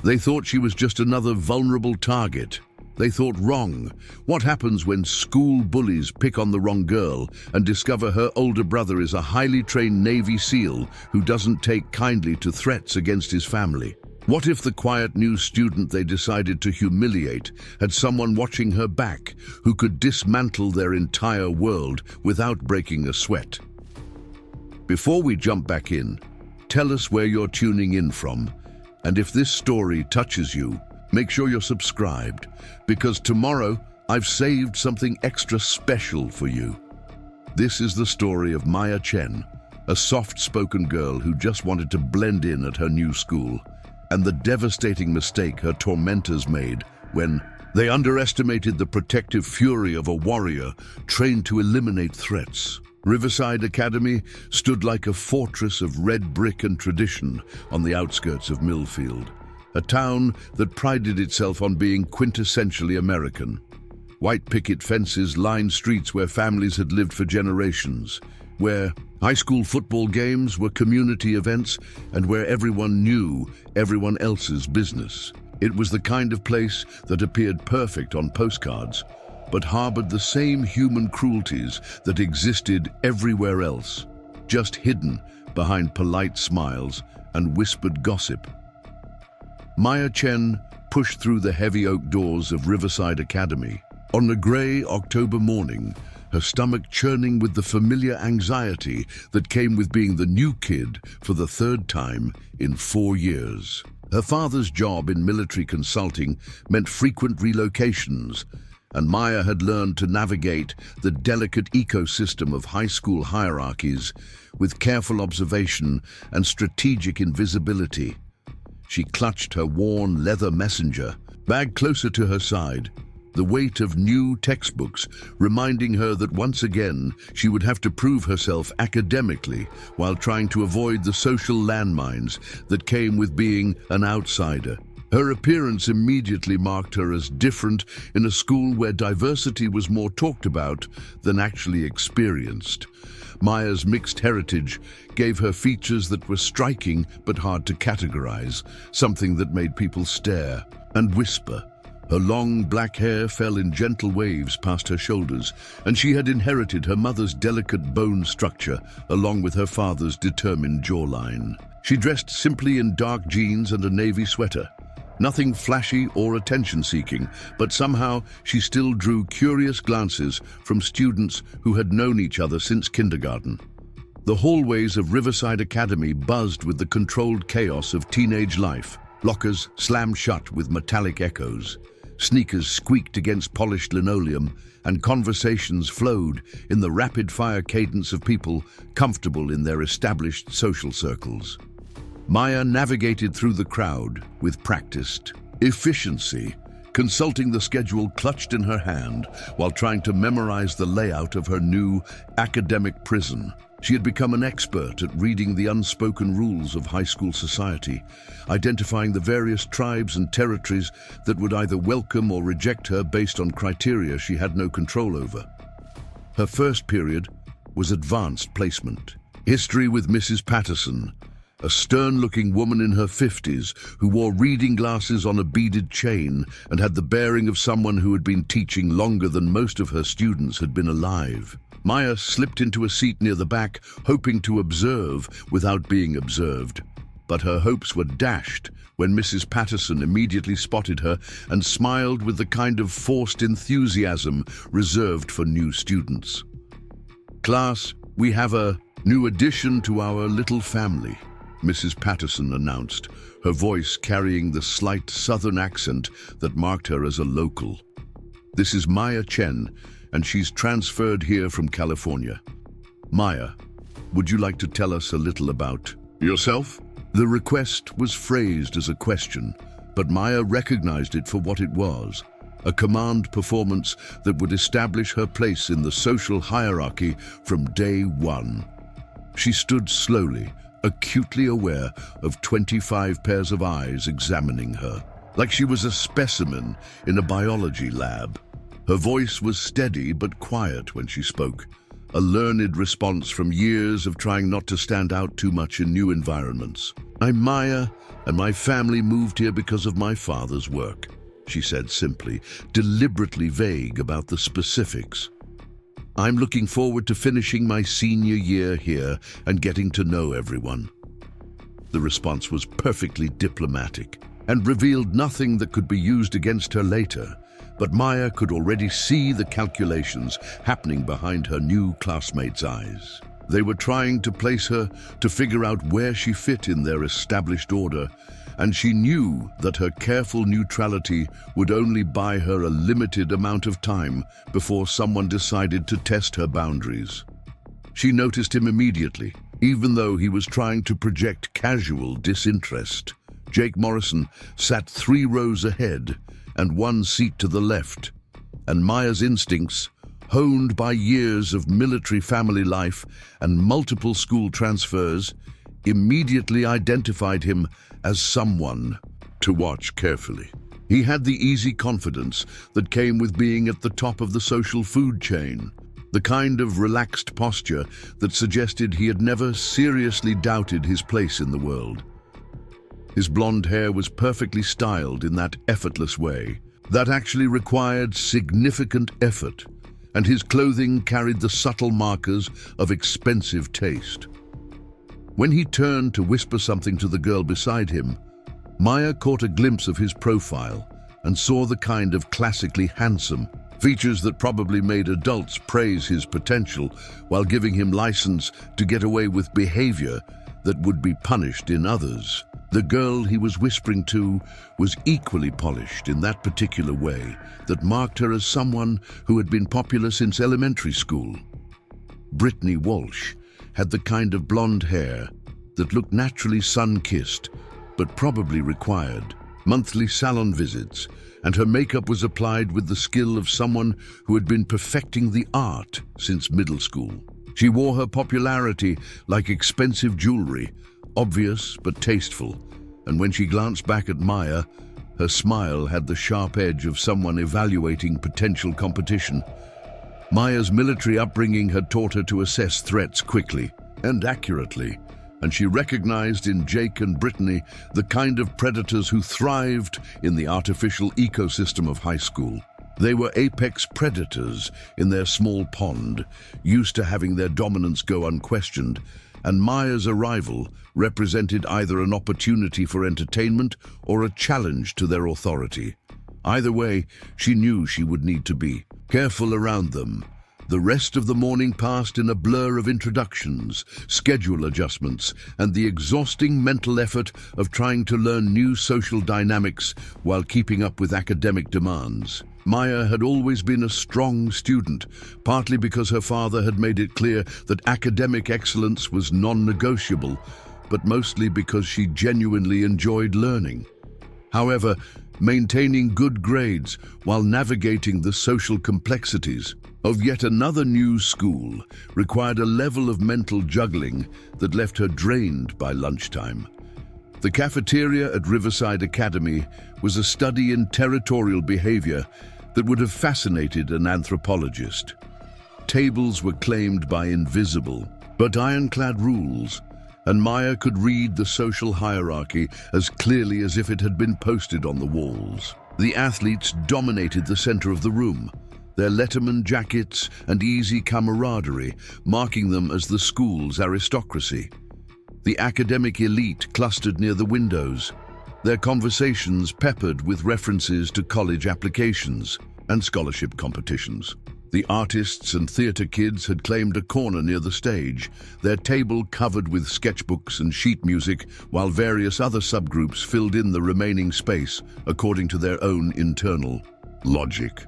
They thought she was just another vulnerable target. They thought wrong. What happens when school bullies pick on the wrong girl and discover her older brother is a highly trained Navy SEAL who doesn't take kindly to threats against his family? What if the quiet new student they decided to humiliate had someone watching her back who could dismantle their entire world without breaking a sweat? Before we jump back in, tell us where you're tuning in from. And if this story touches you, make sure you're subscribed, because tomorrow I've saved something extra special for you. This is the story of Chen, a soft-spoken girl who just wanted to blend in at her new school, and the devastating mistake her tormentors made when they underestimated the protective fury of a warrior trained to eliminate threats. Riverside Academy stood like a fortress of red brick and tradition on the outskirts of Millfield, a town that prided itself on being quintessentially American. White picket fences lined streets where families had lived for generations, where high school football games were community events, and where everyone knew everyone else's business. It was the kind of place that appeared perfect on postcards, but harbored the same human cruelties that existed everywhere else, just hidden behind polite smiles and whispered gossip. Chen pushed through the heavy oak doors of Riverside Academy. On a grey October morning, her stomach churning with the familiar anxiety that came with being the new kid for the third time in 4 years. Her father's job in military consulting meant frequent relocations, and Maya had learned to navigate the delicate ecosystem of high school hierarchies with careful observation and strategic invisibility. She clutched her worn leather messenger bag closer to her side, the weight of new textbooks reminding her that once again she would have to prove herself academically while trying to avoid the social landmines that came with being an outsider. Her appearance immediately marked her as different in a school where diversity was more talked about than actually experienced. Maya's mixed heritage gave her features that were striking but hard to categorize, something that made people stare and whisper. Her long black hair fell in gentle waves past her shoulders, and she had inherited her mother's delicate bone structure along with her father's determined jawline. She dressed simply in dark jeans and a navy sweater. Nothing flashy or attention-seeking, but somehow she still drew curious glances from students who had known each other since kindergarten. The hallways of Riverside Academy buzzed with the controlled chaos of teenage life. Lockers slammed shut with metallic echoes. Sneakers squeaked against polished linoleum, and conversations flowed in the rapid-fire cadence of people comfortable in their established social circles. Maya navigated through the crowd with practiced efficiency, consulting the schedule clutched in her hand while trying to memorize the layout of her new academic prison. She had become an expert at reading the unspoken rules of high school society, identifying the various tribes and territories that would either welcome or reject her based on criteria she had no control over. Her first period was advanced placement. History with Mrs. Patterson, a stern-looking woman in her 50s who wore reading glasses on a beaded chain and had the bearing of someone who had been teaching longer than most of her students had been alive. Maya slipped into a seat near the back, hoping to observe without being observed. But her hopes were dashed when Mrs. Patterson immediately spotted her and smiled with the kind of forced enthusiasm reserved for new students. "Class, we have a new addition to our little family," Mrs. Patterson announced, her voice carrying the slight southern accent that marked her as a local. "This is Chen, and she's transferred here from California. Maya, would you like to tell us a little about yourself?" The request was phrased as a question, but Maya recognized it for what it was, a command performance that would establish her place in the social hierarchy from day one. She stood slowly, acutely aware of 25 pairs of eyes examining her, like she was a specimen in a biology lab. Her voice was steady but quiet when she spoke, a learned response from years of trying not to stand out too much in new environments. "I'm Maya, and my family moved here because of my father's work," she said simply, deliberately vague about the specifics. "I'm looking forward to finishing my senior year here and getting to know everyone." The response was perfectly diplomatic and revealed nothing that could be used against her later, but Maya could already see the calculations happening behind her new classmates' eyes. They were trying to place her, to figure out where she fit in their established order, and she knew that her careful neutrality would only buy her a limited amount of time before someone decided to test her boundaries. She noticed him immediately, even though he was trying to project casual disinterest. Jake Morrison sat 3 rows ahead and 1 seat to the left, and Maya's instincts, honed by years of military family life and multiple school transfers, immediately identified him as someone to watch carefully. He had the easy confidence that came with being at the top of the social food chain, the kind of relaxed posture that suggested he had never seriously doubted his place in the world. His blonde hair was perfectly styled in that effortless way that actually required significant effort, and his clothing carried the subtle markers of expensive taste. When he turned to whisper something to the girl beside him, Maya caught a glimpse of his profile and saw the kind of classically handsome features that probably made adults praise his potential while giving him license to get away with behavior that would be punished in others. The girl he was whispering to was equally polished in that particular way that marked her as someone who had been popular since elementary school. Brittany Walsh had the kind of blonde hair that looked naturally sun-kissed, but probably required monthly salon visits, and her makeup was applied with the skill of someone who had been perfecting the art since middle school. She wore her popularity like expensive jewelry, obvious but tasteful, and when she glanced back at Maya, her smile had the sharp edge of someone evaluating potential competition. Maya's military upbringing had taught her to assess threats quickly and accurately, and she recognized in Jake and Brittany the kind of predators who thrived in the artificial ecosystem of high school. They were apex predators in their small pond, used to having their dominance go unquestioned, and Maya's arrival represented either an opportunity for entertainment or a challenge to their authority. Either way, she knew she would need to be careful around them. The rest of the morning passed in a blur of introductions, schedule adjustments, and the exhausting mental effort of trying to learn new social dynamics while keeping up with academic demands. Maya had always been a strong student, partly because her father had made it clear that academic excellence was non-negotiable, but mostly because she genuinely enjoyed learning. However, maintaining good grades while navigating the social complexities of yet another new school required a level of mental juggling that left her drained by lunchtime. The cafeteria at Riverside Academy was a study in territorial behavior that would have fascinated an anthropologist. Tables were claimed by invisible but ironclad rules, and Maya could read the social hierarchy as clearly as if it had been posted on the walls. The athletes dominated the center of the room, their Letterman jackets and easy camaraderie marking them as the school's aristocracy. The academic elite clustered near the windows, their conversations peppered with references to college applications and scholarship competitions. The artists and theater kids had claimed a corner near the stage, their table covered with sketchbooks and sheet music, while various other subgroups filled in the remaining space according to their own internal logic.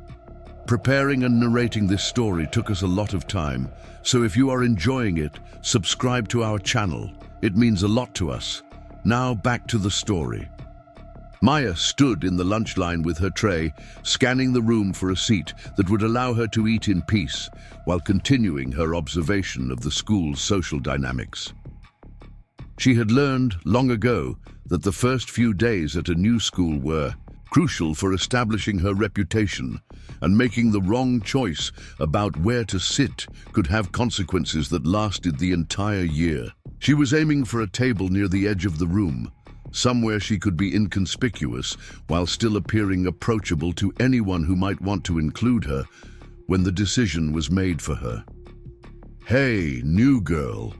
Preparing and narrating this story took us a lot of time, so if you are enjoying it, subscribe to our channel. It means a lot to us. Now back to the story. Maya stood in the lunch line with her tray, scanning the room for a seat that would allow her to eat in peace while continuing her observation of the school's social dynamics. She had learned long ago that the first few days at a new school were crucial for establishing her reputation, and making the wrong choice about where to sit could have consequences that lasted the entire year. She was aiming for a table near the edge of the room, somewhere she could be inconspicuous while still appearing approachable to anyone who might want to include her, when the decision was made for her. "Hey, new girl,"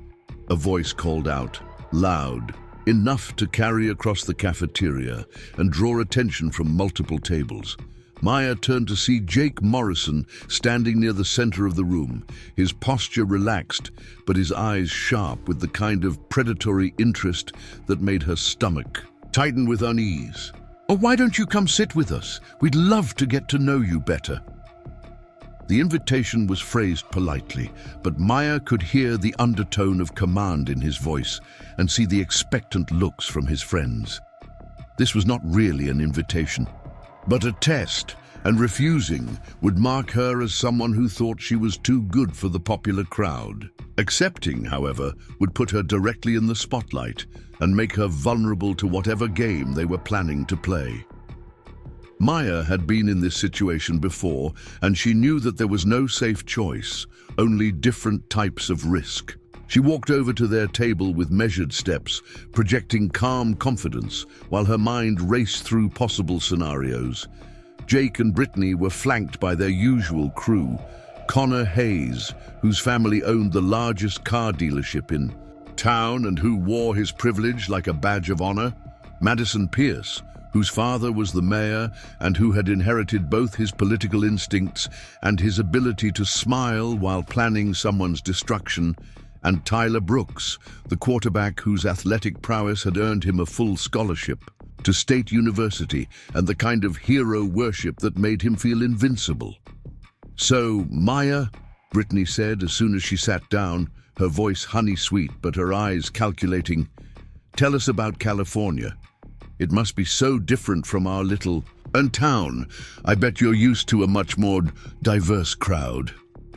a voice called out, loud, enough to carry across the cafeteria and draw attention from multiple tables. Maya turned to see Jake Morrison standing near the center of the room, his posture relaxed, but his eyes sharp with the kind of predatory interest that made her stomach tighten with unease. "Oh, why don't you come sit with us? We'd love to get to know you better." The invitation was phrased politely, but Maya could hear the undertone of command in his voice and see the expectant looks from his friends. This was not really an invitation, but a test, and refusing would mark her as someone who thought she was too good for the popular crowd. Accepting, however, would put her directly in the spotlight and make her vulnerable to whatever game they were planning to play. Maya had been in this situation before, and she knew that there was no safe choice, only different types of risk. She walked over to their table with measured steps, projecting calm confidence while her mind raced through possible scenarios. Jake and Brittany were flanked by their usual crew: Connor Hayes, whose family owned the largest car dealership in town and who wore his privilege like a badge of honor; Madison Pierce, whose father was the mayor and who had inherited both his political instincts and his ability to smile while planning someone's destruction; and Tyler Brooks, the quarterback whose athletic prowess had earned him a full scholarship to State University and the kind of hero worship that made him feel invincible. "So, Maya," Brittany said as soon as she sat down, her voice honey-sweet but her eyes calculating, "tell us about California. It must be so different from our little town. I bet you're used to a much more diverse crowd."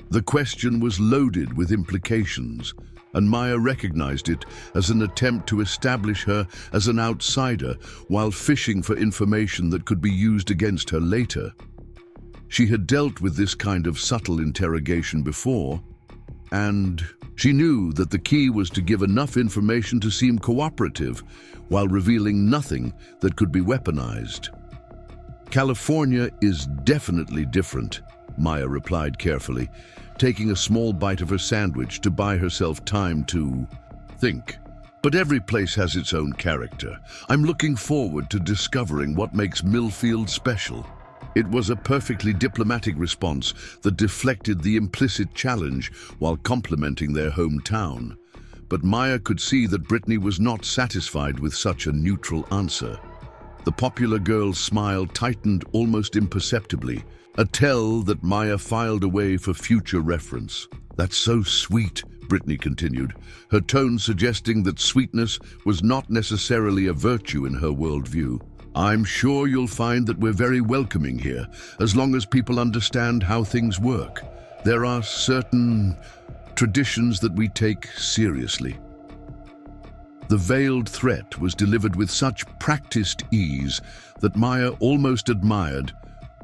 The question was loaded with implications, and Maya recognized it as an attempt to establish her as an outsider while fishing for information that could be used against her later. She had dealt with this kind of subtle interrogation before, and she knew that the key was to give enough information to seem cooperative while revealing nothing that could be weaponized. "California is definitely different," Maya replied carefully, taking a small bite of her sandwich to buy herself time to think. "But every place has its own character. I'm looking forward to discovering what makes Millfield special." It was a perfectly diplomatic response that deflected the implicit challenge while complimenting their hometown. But Maya could see that Brittany was not satisfied with such a neutral answer. The popular girl's smile tightened almost imperceptibly, a tell that Maya filed away for future reference. "That's so sweet," Brittany continued, her tone suggesting that sweetness was not necessarily a virtue in her worldview. "I'm sure you'll find that we're very welcoming here, as long as people understand how things work. There are certain traditions that we take seriously." The veiled threat was delivered with such practiced ease that Maya almost admired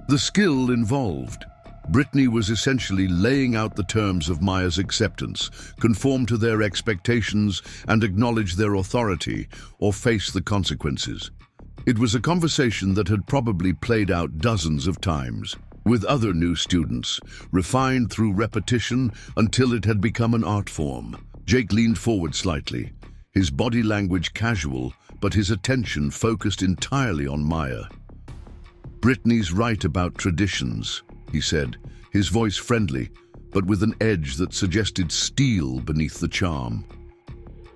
the skill involved. Brittany was essentially laying out the terms of Maya's acceptance: conform to their expectations and acknowledge their authority, or face the consequences. It was a conversation that had probably played out dozens of times, with other new students, refined through repetition until it had become an art form. Jake leaned forward slightly, his body language casual, but his attention focused entirely on Maya. "Brittany's right about traditions," he said, his voice friendly, but with an edge that suggested steel beneath the charm.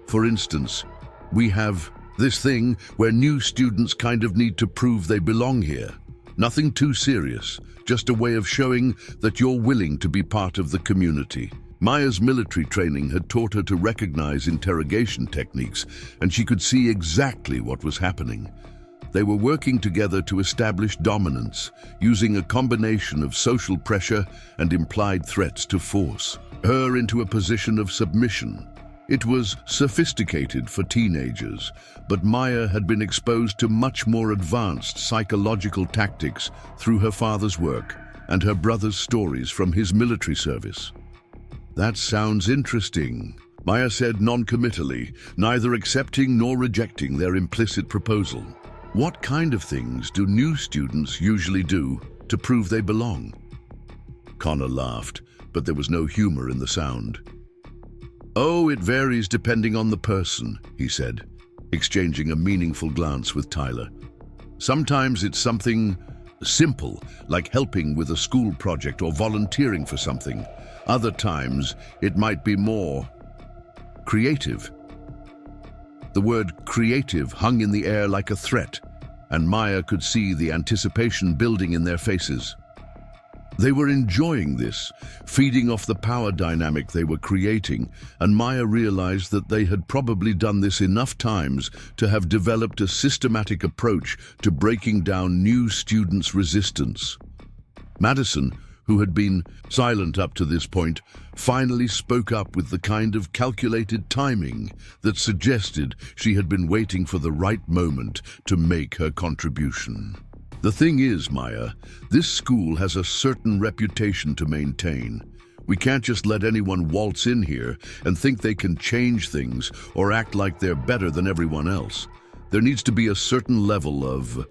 "For instance, we have this thing where new students kind of need to prove they belong here. Nothing too serious, just a way of showing that you're willing to be part of the community." Maya's military training had taught her to recognize interrogation techniques, and she could see exactly what was happening. They were working together to establish dominance, using a combination of social pressure and implied threats to force her into a position of submission. It was sophisticated for teenagers, but Maya had been exposed to much more advanced psychological tactics through her father's work and her brother's stories from his military service. "That sounds interesting," Maya said non-committally, neither accepting nor rejecting their implicit proposal. "What kind of things do new students usually do to prove they belong?" Connor laughed, but there was no humor in the sound. "Oh, it varies depending on the person," he said, exchanging a meaningful glance with Tyler. "Sometimes it's something simple, like helping with a school project or volunteering for something. Other times, it might be more creative." The word creative hung in the air like a threat, and Maya could see the anticipation building in their faces. They were enjoying this, feeding off the power dynamic they were creating, and Maya realized that they had probably done this enough times to have developed a systematic approach to breaking down new students' resistance. Madison, who had been silent up to this point, finally spoke up with the kind of calculated timing that suggested she had been waiting for the right moment to make her contribution. "The thing is, Maya, this school has a certain reputation to maintain. We can't just let anyone waltz in here and think they can change things or act like they're better than everyone else. There needs to be a certain level of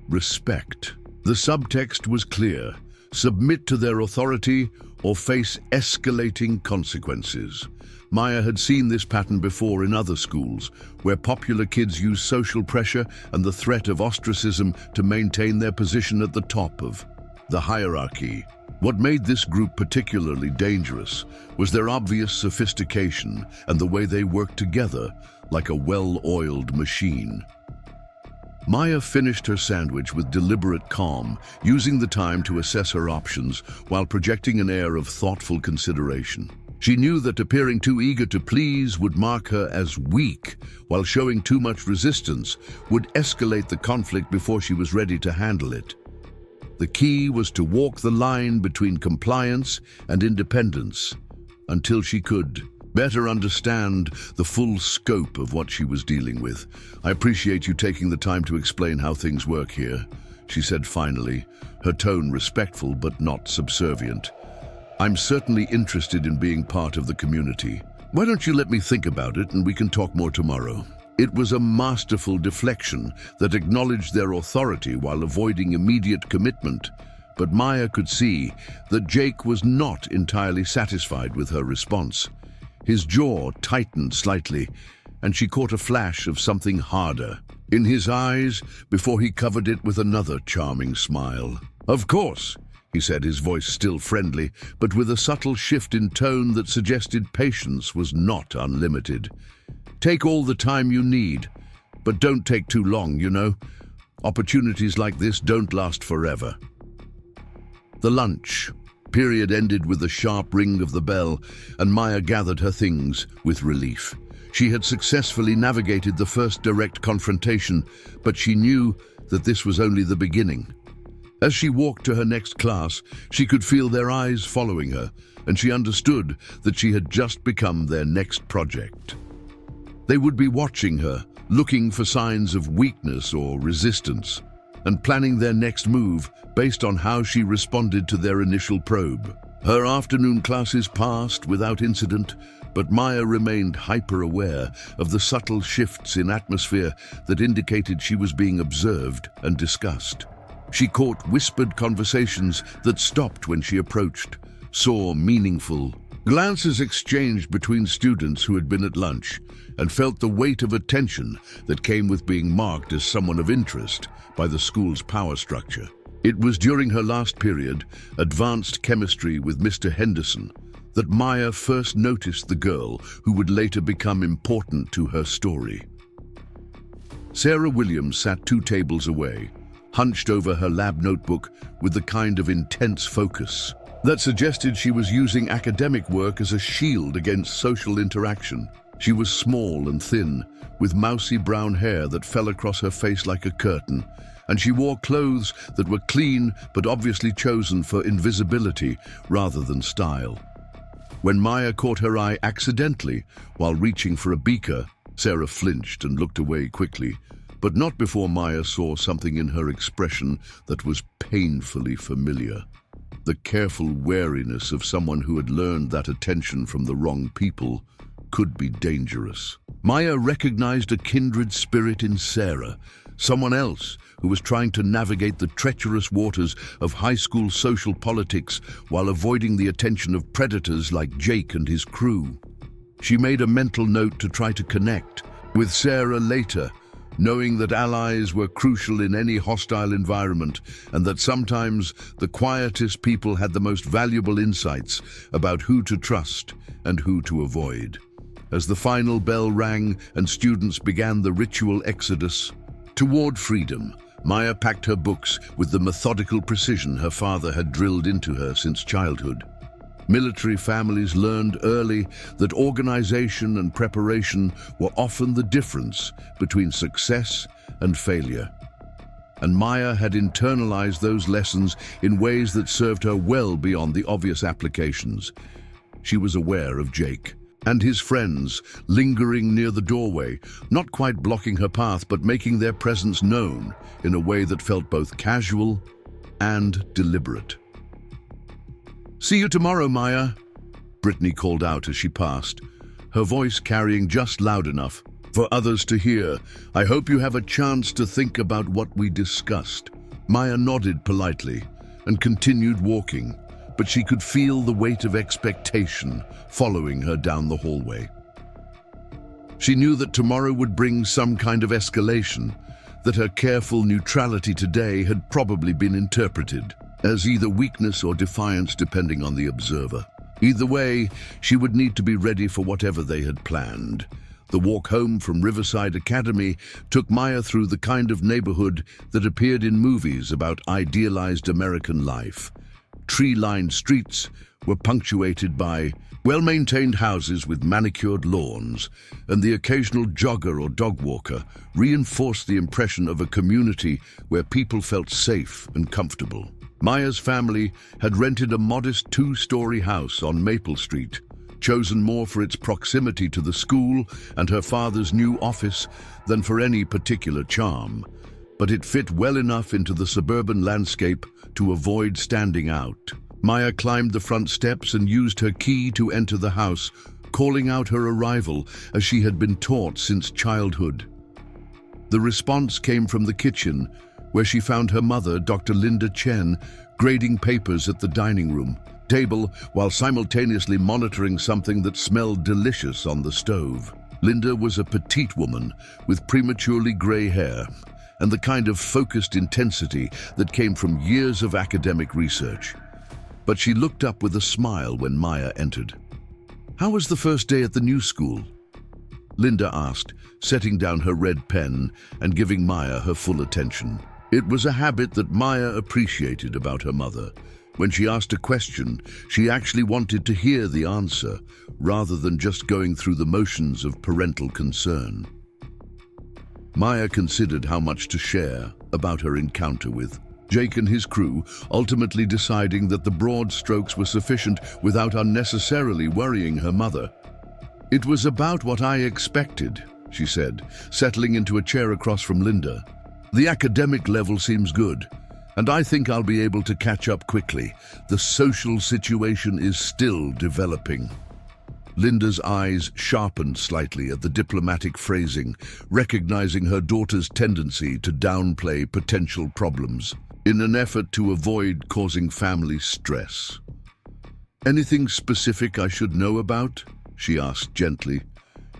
respect." The subtext was clear: submit to their authority or face escalating consequences. Maya had seen this pattern before in other schools, where popular kids use social pressure and the threat of ostracism to maintain their position at the top of the hierarchy. What made this group particularly dangerous was their obvious sophistication and the way they worked together like a well-oiled machine. Maya finished her sandwich with deliberate calm, using the time to assess her options while projecting an air of thoughtful consideration. She knew that appearing too eager to please would mark her as weak, while showing too much resistance would escalate the conflict before she was ready to handle it. The key was to walk the line between compliance and independence until she could better understand the full scope of what she was dealing with. "I appreciate you taking the time to explain how things work here," she said finally, her tone respectful but not subservient. "I'm certainly interested in being part of the community. Why don't you let me think about it and we can talk more tomorrow?" It was a masterful deflection that acknowledged their authority while avoiding immediate commitment, but Maya could see that Jake was not entirely satisfied with her response. His jaw tightened slightly, and she caught a flash of something harder in his eyes before he covered it with another charming smile. "Of course," he said, his voice still friendly, but with a subtle shift in tone that suggested patience was not unlimited. "Take all the time you need, but don't take too long, you know. Opportunities like this don't last forever." The lunch period ended with the sharp ring of the bell, and Maya gathered her things with relief. She had successfully navigated the first direct confrontation, but she knew that this was only the beginning. As she walked to her next class, she could feel their eyes following her, and she understood that she had just become their next project. They would be watching her, looking for signs of weakness or resistance, and planning their next move based on how she responded to their initial probe. Her afternoon classes passed without incident, but Maya remained hyper-aware of the subtle shifts in atmosphere that indicated she was being observed and discussed. She caught whispered conversations that stopped when she approached, saw meaningful glances exchanged between students who had been at lunch, and felt the weight of attention that came with being marked as someone of interest by the school's power structure. It was during her last period, advanced chemistry with Mr. Henderson, that Maya first noticed the girl who would later become important to her story. Sarah Williams sat 2 tables away, hunched over her lab notebook with the kind of intense focus that suggested she was using academic work as a shield against social interaction. She was small and thin, with mousy brown hair that fell across her face like a curtain, and she wore clothes that were clean but obviously chosen for invisibility rather than style. When Maya caught her eye accidentally while reaching for a beaker, Sarah flinched and looked away quickly, but not before Maya saw something in her expression that was painfully familiar. The careful wariness of someone who had learned that attention from the wrong people could be dangerous. Maya recognized a kindred spirit in Sarah, someone else who was trying to navigate the treacherous waters of high school social politics while avoiding the attention of predators like Jake and his crew. She made a mental note to try to connect with Sarah later, knowing that allies were crucial in any hostile environment and that sometimes the quietest people had the most valuable insights about who to trust and who to avoid. As the final bell rang and students began the ritual exodus toward freedom, Maya packed her books with the methodical precision her father had drilled into her since childhood. Military families learned early that organization and preparation were often the difference between success and failure. And Maya had internalized those lessons in ways that served her well beyond the obvious applications. She was aware of Jake and his friends lingering near the doorway, not quite blocking her path but making their presence known in a way that felt both casual and deliberate. "See you tomorrow, Maya," Brittany called out as she passed, her voice carrying just loud enough for others to hear. "I hope you have a chance to think about what we discussed." Maya nodded politely and continued walking, but she could feel the weight of expectation following her down the hallway. She knew that tomorrow would bring some kind of escalation, that her careful neutrality today had probably been interpreted as either weakness or defiance depending on the observer. Either way, she would need to be ready for whatever they had planned. The walk home from Riverside Academy took Maya through the kind of neighborhood that appeared in movies about idealized American life. Tree-lined streets were punctuated by well-maintained houses with manicured lawns, and the occasional jogger or dog walker reinforced the impression of a community where people felt safe and comfortable. Maya's family had rented a modest two-story house on Maple Street, chosen more for its proximity to the school and her father's new office than for any particular charm. But it fit well enough into the suburban landscape to avoid standing out. Maya climbed the front steps and used her key to enter the house, calling out her arrival as she had been taught since childhood. The response came from the kitchen, where she found her mother, Dr. Linda Chen, grading papers at the dining room table while simultaneously monitoring something that smelled delicious on the stove. Linda was a petite woman with prematurely gray hair and the kind of focused intensity that came from years of academic research. But she looked up with a smile when Maya entered. "How was the first day at the new school?" Linda asked, setting down her red pen and giving Maya her full attention. It was a habit that Maya appreciated about her mother. When she asked a question, she actually wanted to hear the answer, rather than just going through the motions of parental concern. Maya considered how much to share about her encounter with Jake and his crew, ultimately deciding that the broad strokes were sufficient without unnecessarily worrying her mother. "It was about what I expected," she said, settling into a chair across from Linda. "The academic level seems good, and I think I'll be able to catch up quickly. The social situation is still developing." Linda's eyes sharpened slightly at the diplomatic phrasing, recognizing her daughter's tendency to downplay potential problems in an effort to avoid causing family stress. "Anything specific I should know about?" she asked gently.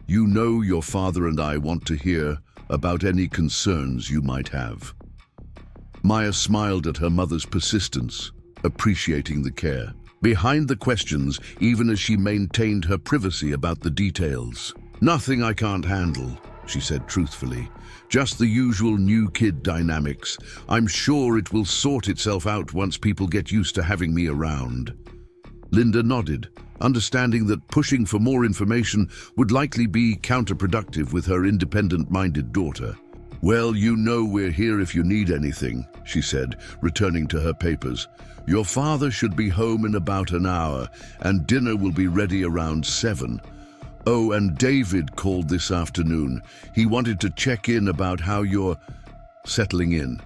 "You know your father and I want to hear about any concerns you might have." Maya smiled at her mother's persistence, appreciating the care behind the questions, even as she maintained her privacy about the details. "Nothing I can't handle," she said truthfully. "Just the usual new kid dynamics. I'm sure it will sort itself out once people get used to having me around." Linda nodded, understanding that pushing for more information would likely be counterproductive with her independent-minded daughter. "Well, you know we're here if you need anything," she said, returning to her papers. "Your father should be home in about an hour, and dinner will be ready around 7. Oh, and David called this afternoon. He wanted to check in about how you're settling in."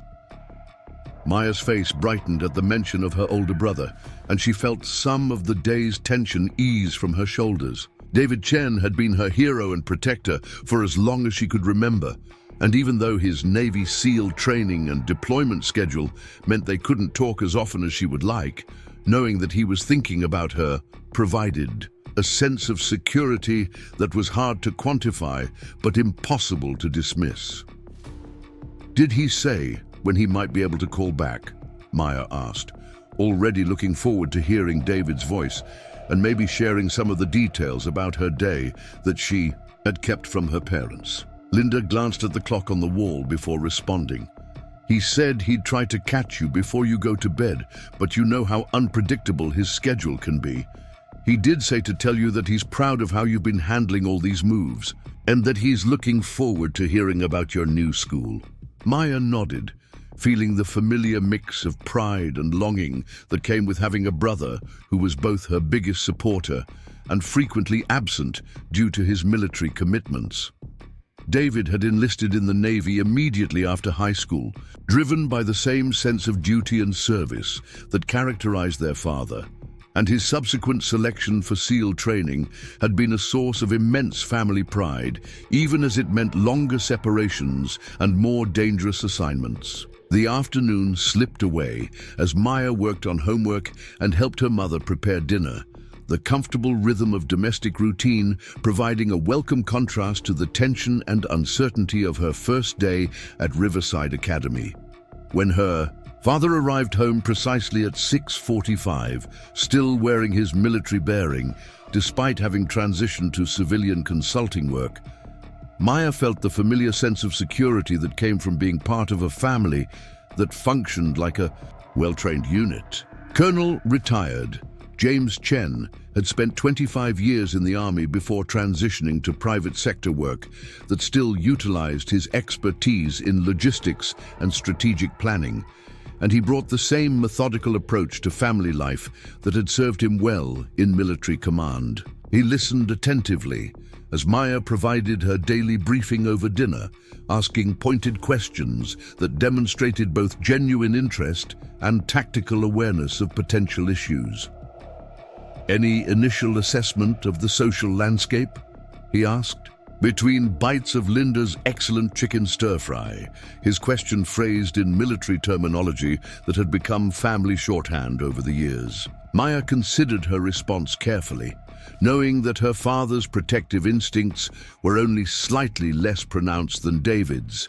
Maya's face brightened at the mention of her older brother, and she felt some of the day's tension ease from her shoulders. David Chen had been her hero and protector for as long as she could remember, and even though his Navy SEAL training and deployment schedule meant they couldn't talk as often as she would like, knowing that he was thinking about her provided a sense of security that was hard to quantify but impossible to dismiss. "Did he say when he might be able to call back?" Maya asked, already looking forward to hearing David's voice and maybe sharing some of the details about her day that she had kept from her parents. Linda glanced at the clock on the wall before responding. "He said he'd try to catch you before you go to bed, but you know how unpredictable his schedule can be. He did say to tell you that he's proud of how you've been handling all these moves, and that he's looking forward to hearing about your new school." Maya nodded, feeling the familiar mix of pride and longing that came with having a brother who was both her biggest supporter and frequently absent due to his military commitments. David had enlisted in the Navy immediately after high school, driven by the same sense of duty and service that characterized their father, and his subsequent selection for SEAL training had been a source of immense family pride, even as it meant longer separations and more dangerous assignments. The afternoon slipped away as Maya worked on homework and helped her mother prepare dinner, the comfortable rhythm of domestic routine providing a welcome contrast to the tension and uncertainty of her first day at Riverside Academy. When her father arrived home precisely at 6:45, still wearing his military bearing, despite having transitioned to civilian consulting work, Maya felt the familiar sense of security that came from being part of a family that functioned like a well-trained unit. Colonel retired James Chen had spent 25 years in the army before transitioning to private sector work that still utilized his expertise in logistics and strategic planning, and he brought the same methodical approach to family life that had served him well in military command. He listened attentively as Maya provided her daily briefing over dinner, asking pointed questions that demonstrated both genuine interest and tactical awareness of potential issues. "Any initial assessment of the social landscape?" he asked. Between bites of Linda's excellent chicken stir-fry, his question phrased in military terminology that had become family shorthand over the years. Maya considered her response carefully, knowing that her father's protective instincts were only slightly less pronounced than David's,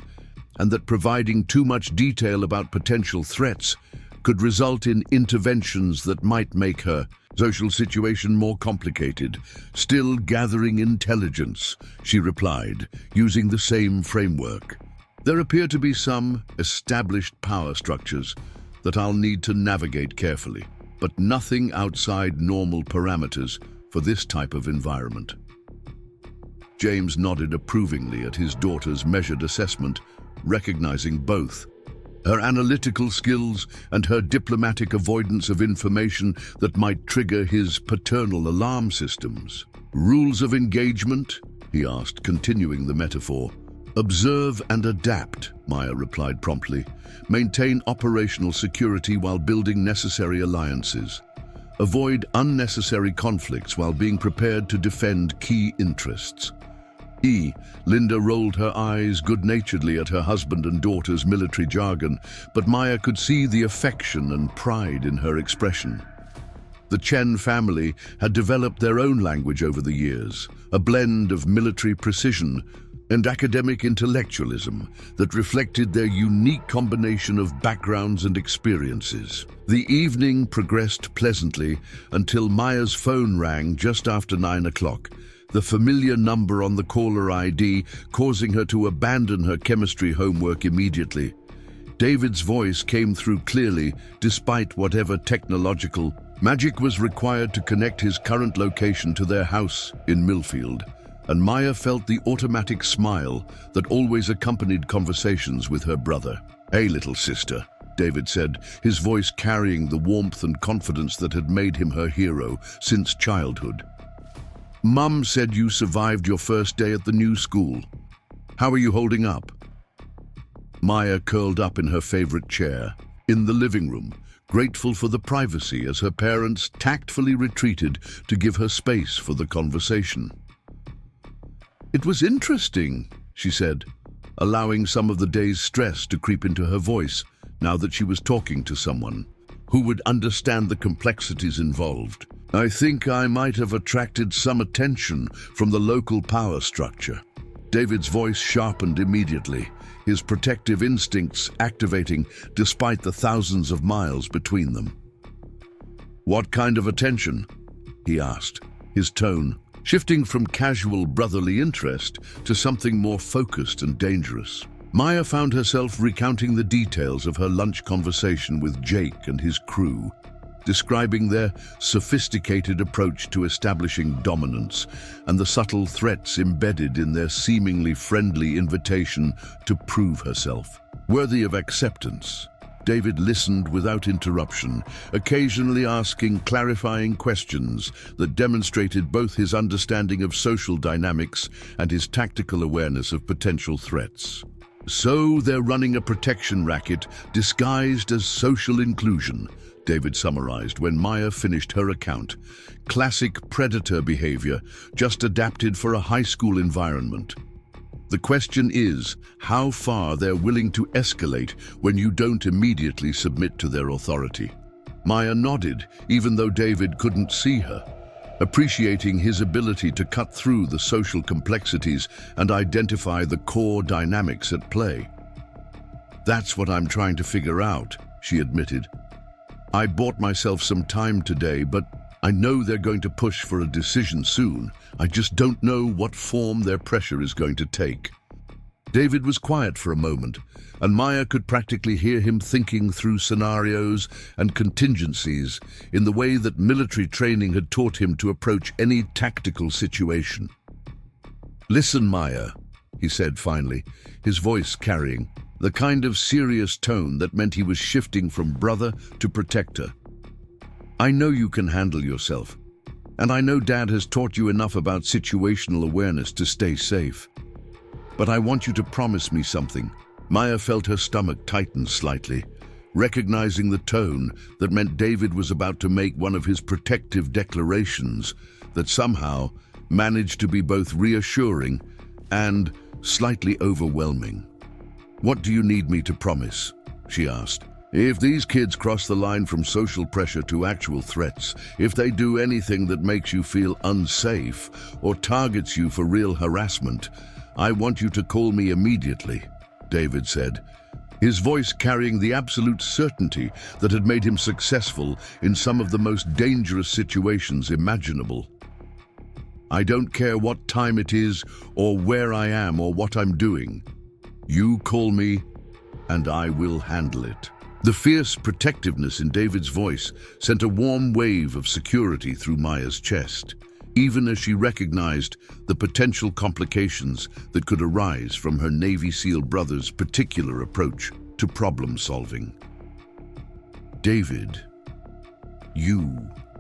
and that providing too much detail about potential threats could result in interventions that might make her social situation more complicated. "Still gathering intelligence," she replied, using the same framework. "There appear to be some established power structures that I'll need to navigate carefully, but nothing outside normal parameters for this type of environment." James nodded approvingly at his daughter's measured assessment, recognizing both her analytical skills and her diplomatic avoidance of information that might trigger his paternal alarm systems. "Rules of engagement?" he asked, continuing the metaphor. "Observe and adapt," Maya replied promptly. "Maintain operational security while building necessary alliances. Avoid unnecessary conflicts while being prepared to defend key interests." Linda rolled her eyes good-naturedly at her husband and daughter's military jargon, but Maya could see the affection and pride in her expression. The Chen family had developed their own language over the years, a blend of military precision and academic intellectualism that reflected their unique combination of backgrounds and experiences. The evening progressed pleasantly until Maya's phone rang just after 9 o'clock, the familiar number on the caller ID causing her to abandon her chemistry homework immediately. David's voice came through clearly, despite whatever technological magic was required to connect his current location to their house in Millfield. and Maya felt the automatic smile that always accompanied conversations with her brother. "Hey, little sister," David said, his voice carrying the warmth and confidence that had made him her hero since childhood. "Mum said you survived your first day at the new school. How are you holding up?" Maya curled up in her favorite chair, in the living room, grateful for the privacy as her parents tactfully retreated to give her space for the conversation. "It was interesting," she said, allowing some of the day's stress to creep into her voice now that she was talking to someone who would understand the complexities involved. "I think I might have attracted some attention from the local power structure." David's voice sharpened immediately, his protective instincts activating despite the thousands of miles between them. "What kind of attention?" he asked, his tone shifting from casual brotherly interest to something more focused and dangerous. Maya found herself recounting the details of her lunch conversation with Jake and his crew, describing their sophisticated approach to establishing dominance and the subtle threats embedded in their seemingly friendly invitation to prove herself. Worthy of acceptance, David listened without interruption, occasionally asking clarifying questions that demonstrated both his understanding of social dynamics and his tactical awareness of potential threats. "So they're running a protection racket disguised as social inclusion," David summarized when Maya finished her account. "Classic predator behavior, just adapted for a high school environment. The question is how far they're willing to escalate when you don't immediately submit to their authority." Maya nodded, even though David couldn't see her, appreciating his ability to cut through the social complexities and identify the core dynamics at play. "That's what I'm trying to figure out," she admitted. "I bought myself some time today, but I know they're going to push for a decision soon. I just don't know what form their pressure is going to take." David was quiet for a moment, and Maya could practically hear him thinking through scenarios and contingencies in the way that military training had taught him to approach any tactical situation. "Listen, Maya," he said finally, his voice carrying the kind of serious tone that meant he was shifting from brother to protector. "I know you can handle yourself, and I know Dad has taught you enough about situational awareness to stay safe. But I want you to promise me something." Maya felt her stomach tighten slightly, recognizing the tone that meant David was about to make one of his protective declarations that somehow managed to be both reassuring and slightly overwhelming. "What do you need me to promise?" she asked. "If these kids cross the line from social pressure to actual threats, if they do anything that makes you feel unsafe or targets you for real harassment, I want you to call me immediately," David said, his voice carrying the absolute certainty that had made him successful in some of the most dangerous situations imaginable. "I don't care what time it is or where I am or what I'm doing. You call me and I will handle it." The fierce protectiveness in David's voice sent a warm wave of security through Maya's chest, even as she recognized the potential complications that could arise from her Navy SEAL brother's particular approach to problem solving. "David,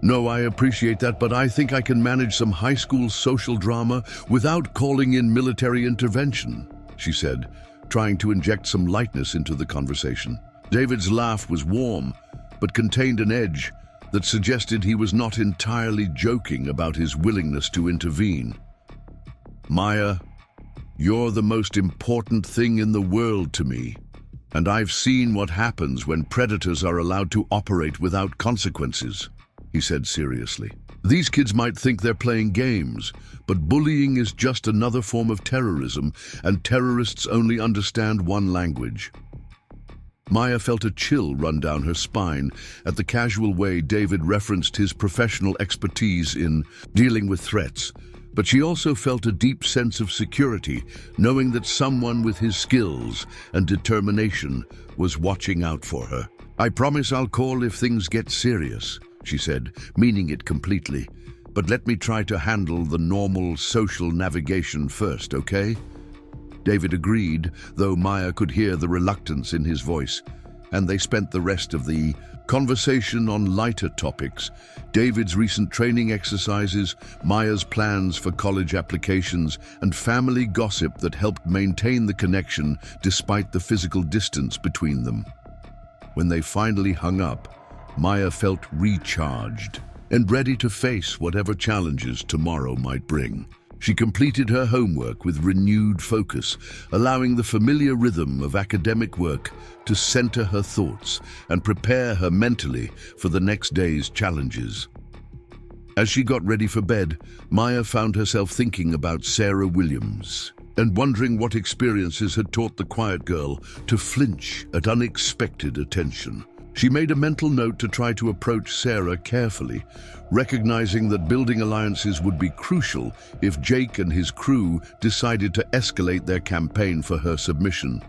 No, I appreciate that, but I think I can manage some high school social drama without calling in military intervention," she said, trying to inject some lightness into the conversation. David's laugh was warm, but contained an edge that suggested he was not entirely joking about his willingness to intervene. "Maya, you're the most important thing in the world to me, and I've seen what happens when predators are allowed to operate without consequences," he said seriously. "These kids might think they're playing games, but bullying is just another form of terrorism, and terrorists only understand one language." Maya felt a chill run down her spine at the casual way David referenced his professional expertise in dealing with threats, but she also felt a deep sense of security, knowing that someone with his skills and determination was watching out for her. "I promise I'll call if things get serious," she said, meaning it completely, but let me try to handle the normal social navigation first, okay? David agreed, though Maya could hear the reluctance in his voice, and they spent the rest of the conversation on lighter topics: David's recent training exercises, Maya's plans for college applications, and family gossip that helped maintain the connection despite the physical distance between them. When they finally hung up, Maya felt recharged and ready to face whatever challenges tomorrow might bring. She completed her homework with renewed focus, allowing the familiar rhythm of academic work to center her thoughts and prepare her mentally for the next day's challenges. As she got ready for bed, Maya found herself thinking about Sarah Williams and wondering what experiences had taught the quiet girl to flinch at unexpected attention. She made a mental note to try to approach Sarah carefully, recognizing that building alliances would be crucial if Jake and his crew decided to escalate their campaign for her submission.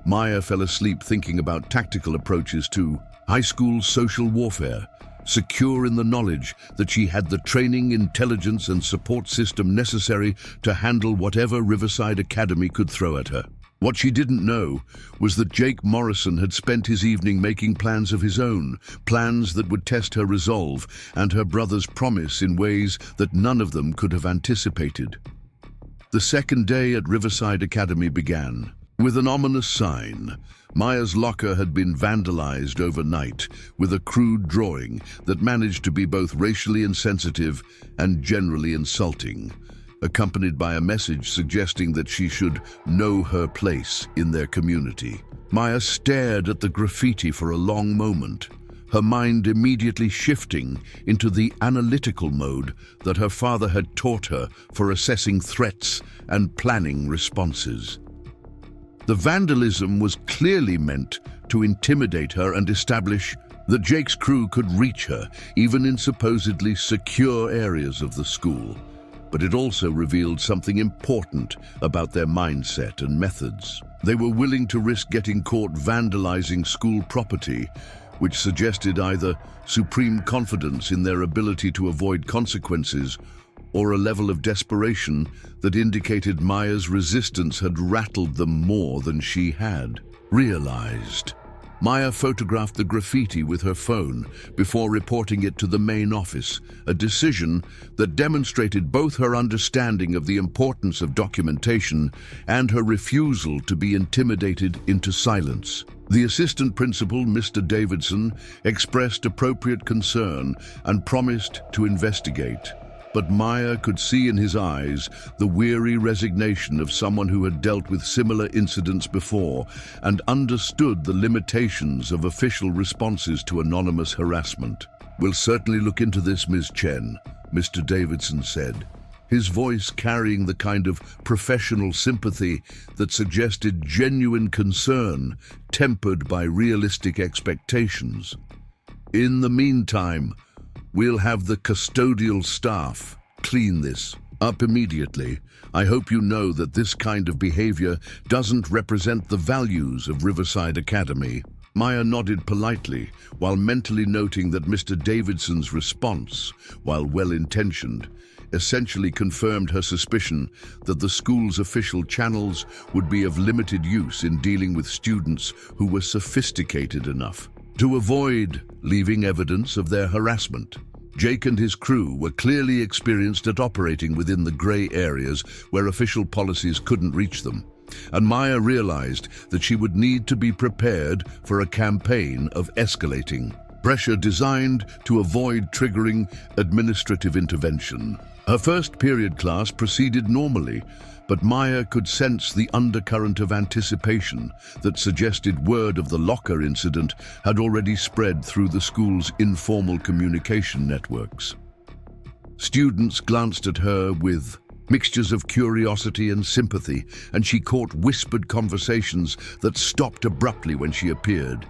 Maya fell asleep thinking about tactical approaches to high school social warfare, secure in the knowledge that she had the training, intelligence, and support system necessary to handle whatever Riverside Academy could throw at her. What she didn't know was that Jake Morrison had spent his evening making plans of his own, plans that would test her resolve and her brother's promise in ways that none of them could have anticipated. The second day at Riverside Academy began with an ominous sign. Maya's locker had been vandalized overnight with a crude drawing that managed to be both racially insensitive and generally insulting, accompanied by a message suggesting that she should know her place in their community. Maya stared at the graffiti for a long moment, her mind immediately shifting into the analytical mode that her father had taught her for assessing threats and planning responses. The vandalism was clearly meant to intimidate her and establish that Jake's crew could reach her, even in supposedly secure areas of the school. But it also revealed something important about their mindset and methods. They were willing to risk getting caught vandalizing school property, which suggested either supreme confidence in their ability to avoid consequences or a level of desperation that indicated Maya's resistance had rattled them more than she had realized. Maya photographed the graffiti with her phone before reporting it to the main office, a decision that demonstrated both her understanding of the importance of documentation and her refusal to be intimidated into silence. The assistant principal, Mr. Davidson, expressed appropriate concern and promised to investigate. But Maya could see in his eyes the weary resignation of someone who had dealt with similar incidents before and understood the limitations of official responses to anonymous harassment. "We'll certainly look into this, Ms. Chen," Mr. Davidson said, his voice carrying the kind of professional sympathy that suggested genuine concern tempered by realistic expectations. "In the meantime, we'll have the custodial staff clean this up immediately. I hope you know that this kind of behavior doesn't represent the values of Riverside Academy." Maya nodded politely, while mentally noting that Mr. Davidson's response, while well-intentioned, essentially confirmed her suspicion that the school's official channels would be of limited use in dealing with students who were sophisticated enough to avoid leaving evidence of their harassment. Jake and his crew were clearly experienced at operating within the gray areas where official policies couldn't reach them, and Maya realized that she would need to be prepared for a campaign of escalating pressure designed to avoid triggering administrative intervention. Her first period class proceeded normally, but Maya could sense the undercurrent of anticipation that suggested word of the locker incident had already spread through the school's informal communication networks. Students glanced at her with mixtures of curiosity and sympathy, and she caught whispered conversations that stopped abruptly when she appeared.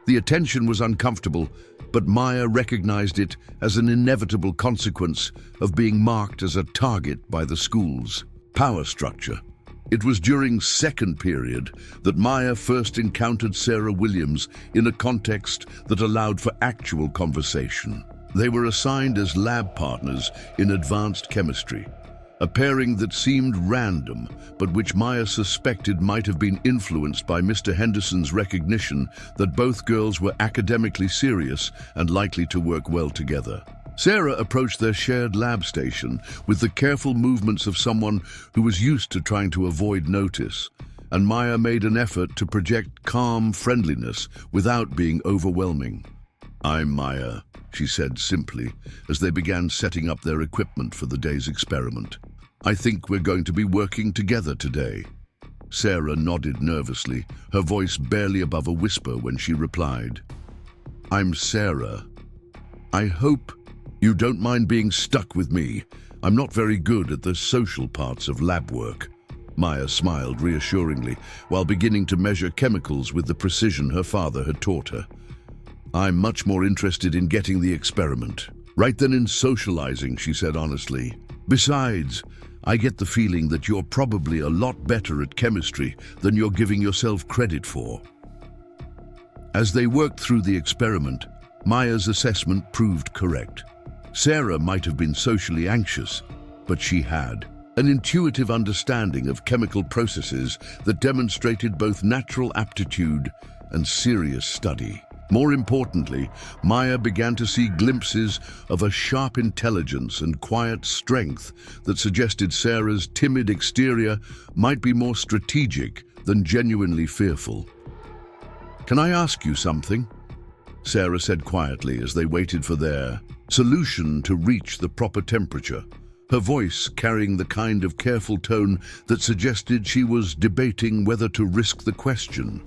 The attention was uncomfortable, but Maya recognized it as an inevitable consequence of being marked as a target by the school's power structure. It was during second period that Maya first encountered Sarah Williams in a context that allowed for actual conversation. They were assigned as lab partners in advanced chemistry, a pairing that seemed random, but which Maya suspected might have been influenced by Mr. Henderson's recognition that both girls were academically serious and likely to work well together. Sarah approached their shared lab station with the careful movements of someone who was used to trying to avoid notice, and Maya made an effort to project calm friendliness without being overwhelming. "I'm Maya," she said simply, as they began setting up their equipment for the day's experiment. "I think we're going to be working together today." Sarah nodded nervously, her voice barely above a whisper when she replied, "I'm Sarah. I hope you don't mind being stuck with me. I'm not very good at the social parts of lab work." Maya smiled reassuringly while beginning to measure chemicals with the precision her father had taught her. "I'm much more interested in getting the experiment right than in socializing," she said honestly. "Besides, I get the feeling that you're probably a lot better at chemistry than you're giving yourself credit for." As they worked through the experiment, Maya's assessment proved correct. Sarah might have been socially anxious, but she had an intuitive understanding of chemical processes that demonstrated both natural aptitude and serious study. More importantly, Maya began to see glimpses of a sharp intelligence and quiet strength that suggested Sarah's timid exterior might be more strategic than genuinely fearful. "Can I ask you something?" Sarah said quietly as they waited for their solution to reach the proper temperature, her voice carrying the kind of careful tone that suggested she was debating whether to risk the question.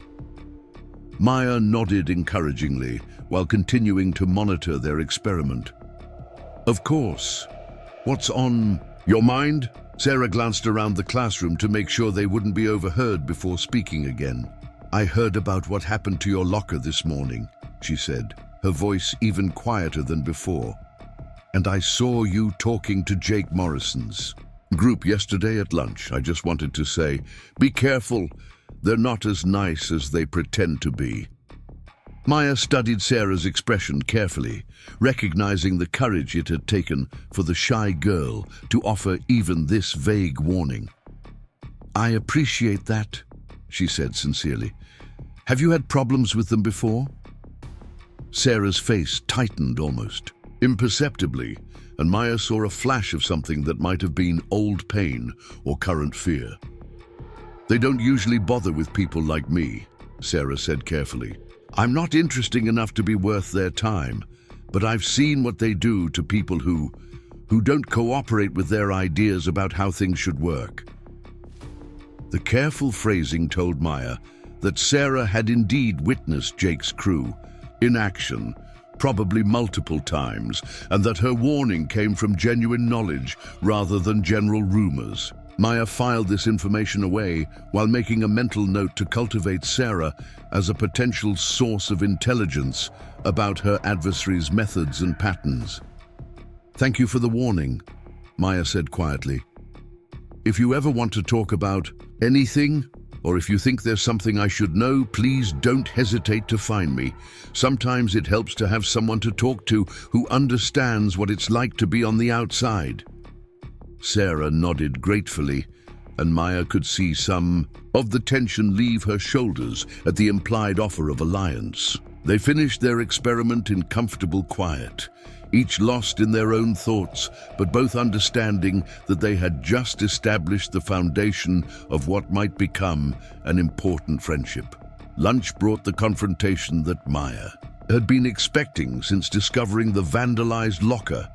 Maya nodded encouragingly while continuing to monitor their experiment. "Of course. What's on your mind?" Sarah glanced around the classroom to make sure they wouldn't be overheard before speaking again. "I heard about what happened to your locker this morning," she said, her voice even quieter than before. "And I saw you talking to Jake Morrison's group yesterday at lunch. I just wanted to say, be careful. They're not as nice as they pretend to be." Maya studied Sarah's expression carefully, recognizing the courage it had taken for the shy girl to offer even this vague warning. "I appreciate that," she said sincerely. "Have you had problems with them before?" Sarah's face tightened almost imperceptibly, and Maya saw a flash of something that might have been old pain or current fear. "They don't usually bother with people like me," Sarah said carefully. "I'm not interesting enough to be worth their time, but I've seen what they do to people who don't cooperate with their ideas about how things should work." The careful phrasing told Maya that Sarah had indeed witnessed Jake's crew in action, probably multiple times, and that her warning came from genuine knowledge rather than general rumors. Maya filed this information away while making a mental note to cultivate Sarah as a potential source of intelligence about her adversary's methods and patterns. "Thank you for the warning," Maya said quietly. "If you ever want to talk about anything, or if you think there's something I should know, please don't hesitate to find me. Sometimes it helps to have someone to talk to who understands what it's like to be on the outside." Sarah nodded gratefully, and Maya could see some of the tension leave her shoulders at the implied offer of alliance. They finished their experiment in comfortable quiet, each lost in their own thoughts, but both understanding that they had just established the foundation of what might become an important friendship. Lunch brought the confrontation that Maya had been expecting since discovering the vandalized locker.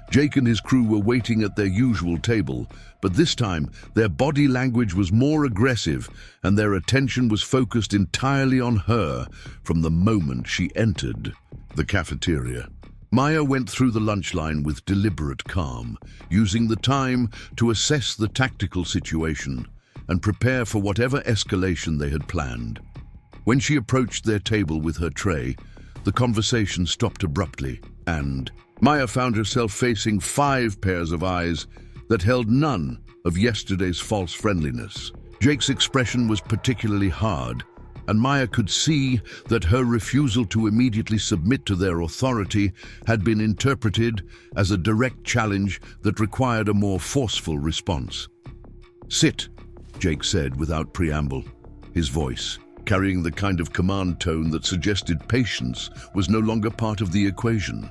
Jake and his crew were waiting at their usual table, but this time their body language was more aggressive and their attention was focused entirely on her from the moment she entered the cafeteria. Maya went through the lunch line with deliberate calm, using the time to assess the tactical situation and prepare for whatever escalation they had planned. When she approached their table with her tray, the conversation stopped abruptly, and Maya found herself facing 5 pairs of eyes that held none of yesterday's false friendliness. Jake's expression was particularly hard, and Maya could see that her refusal to immediately submit to their authority had been interpreted as a direct challenge that required a more forceful response. "Sit," Jake said without preamble. His voice, carrying the kind of command tone that suggested patience, was no longer part of the equation.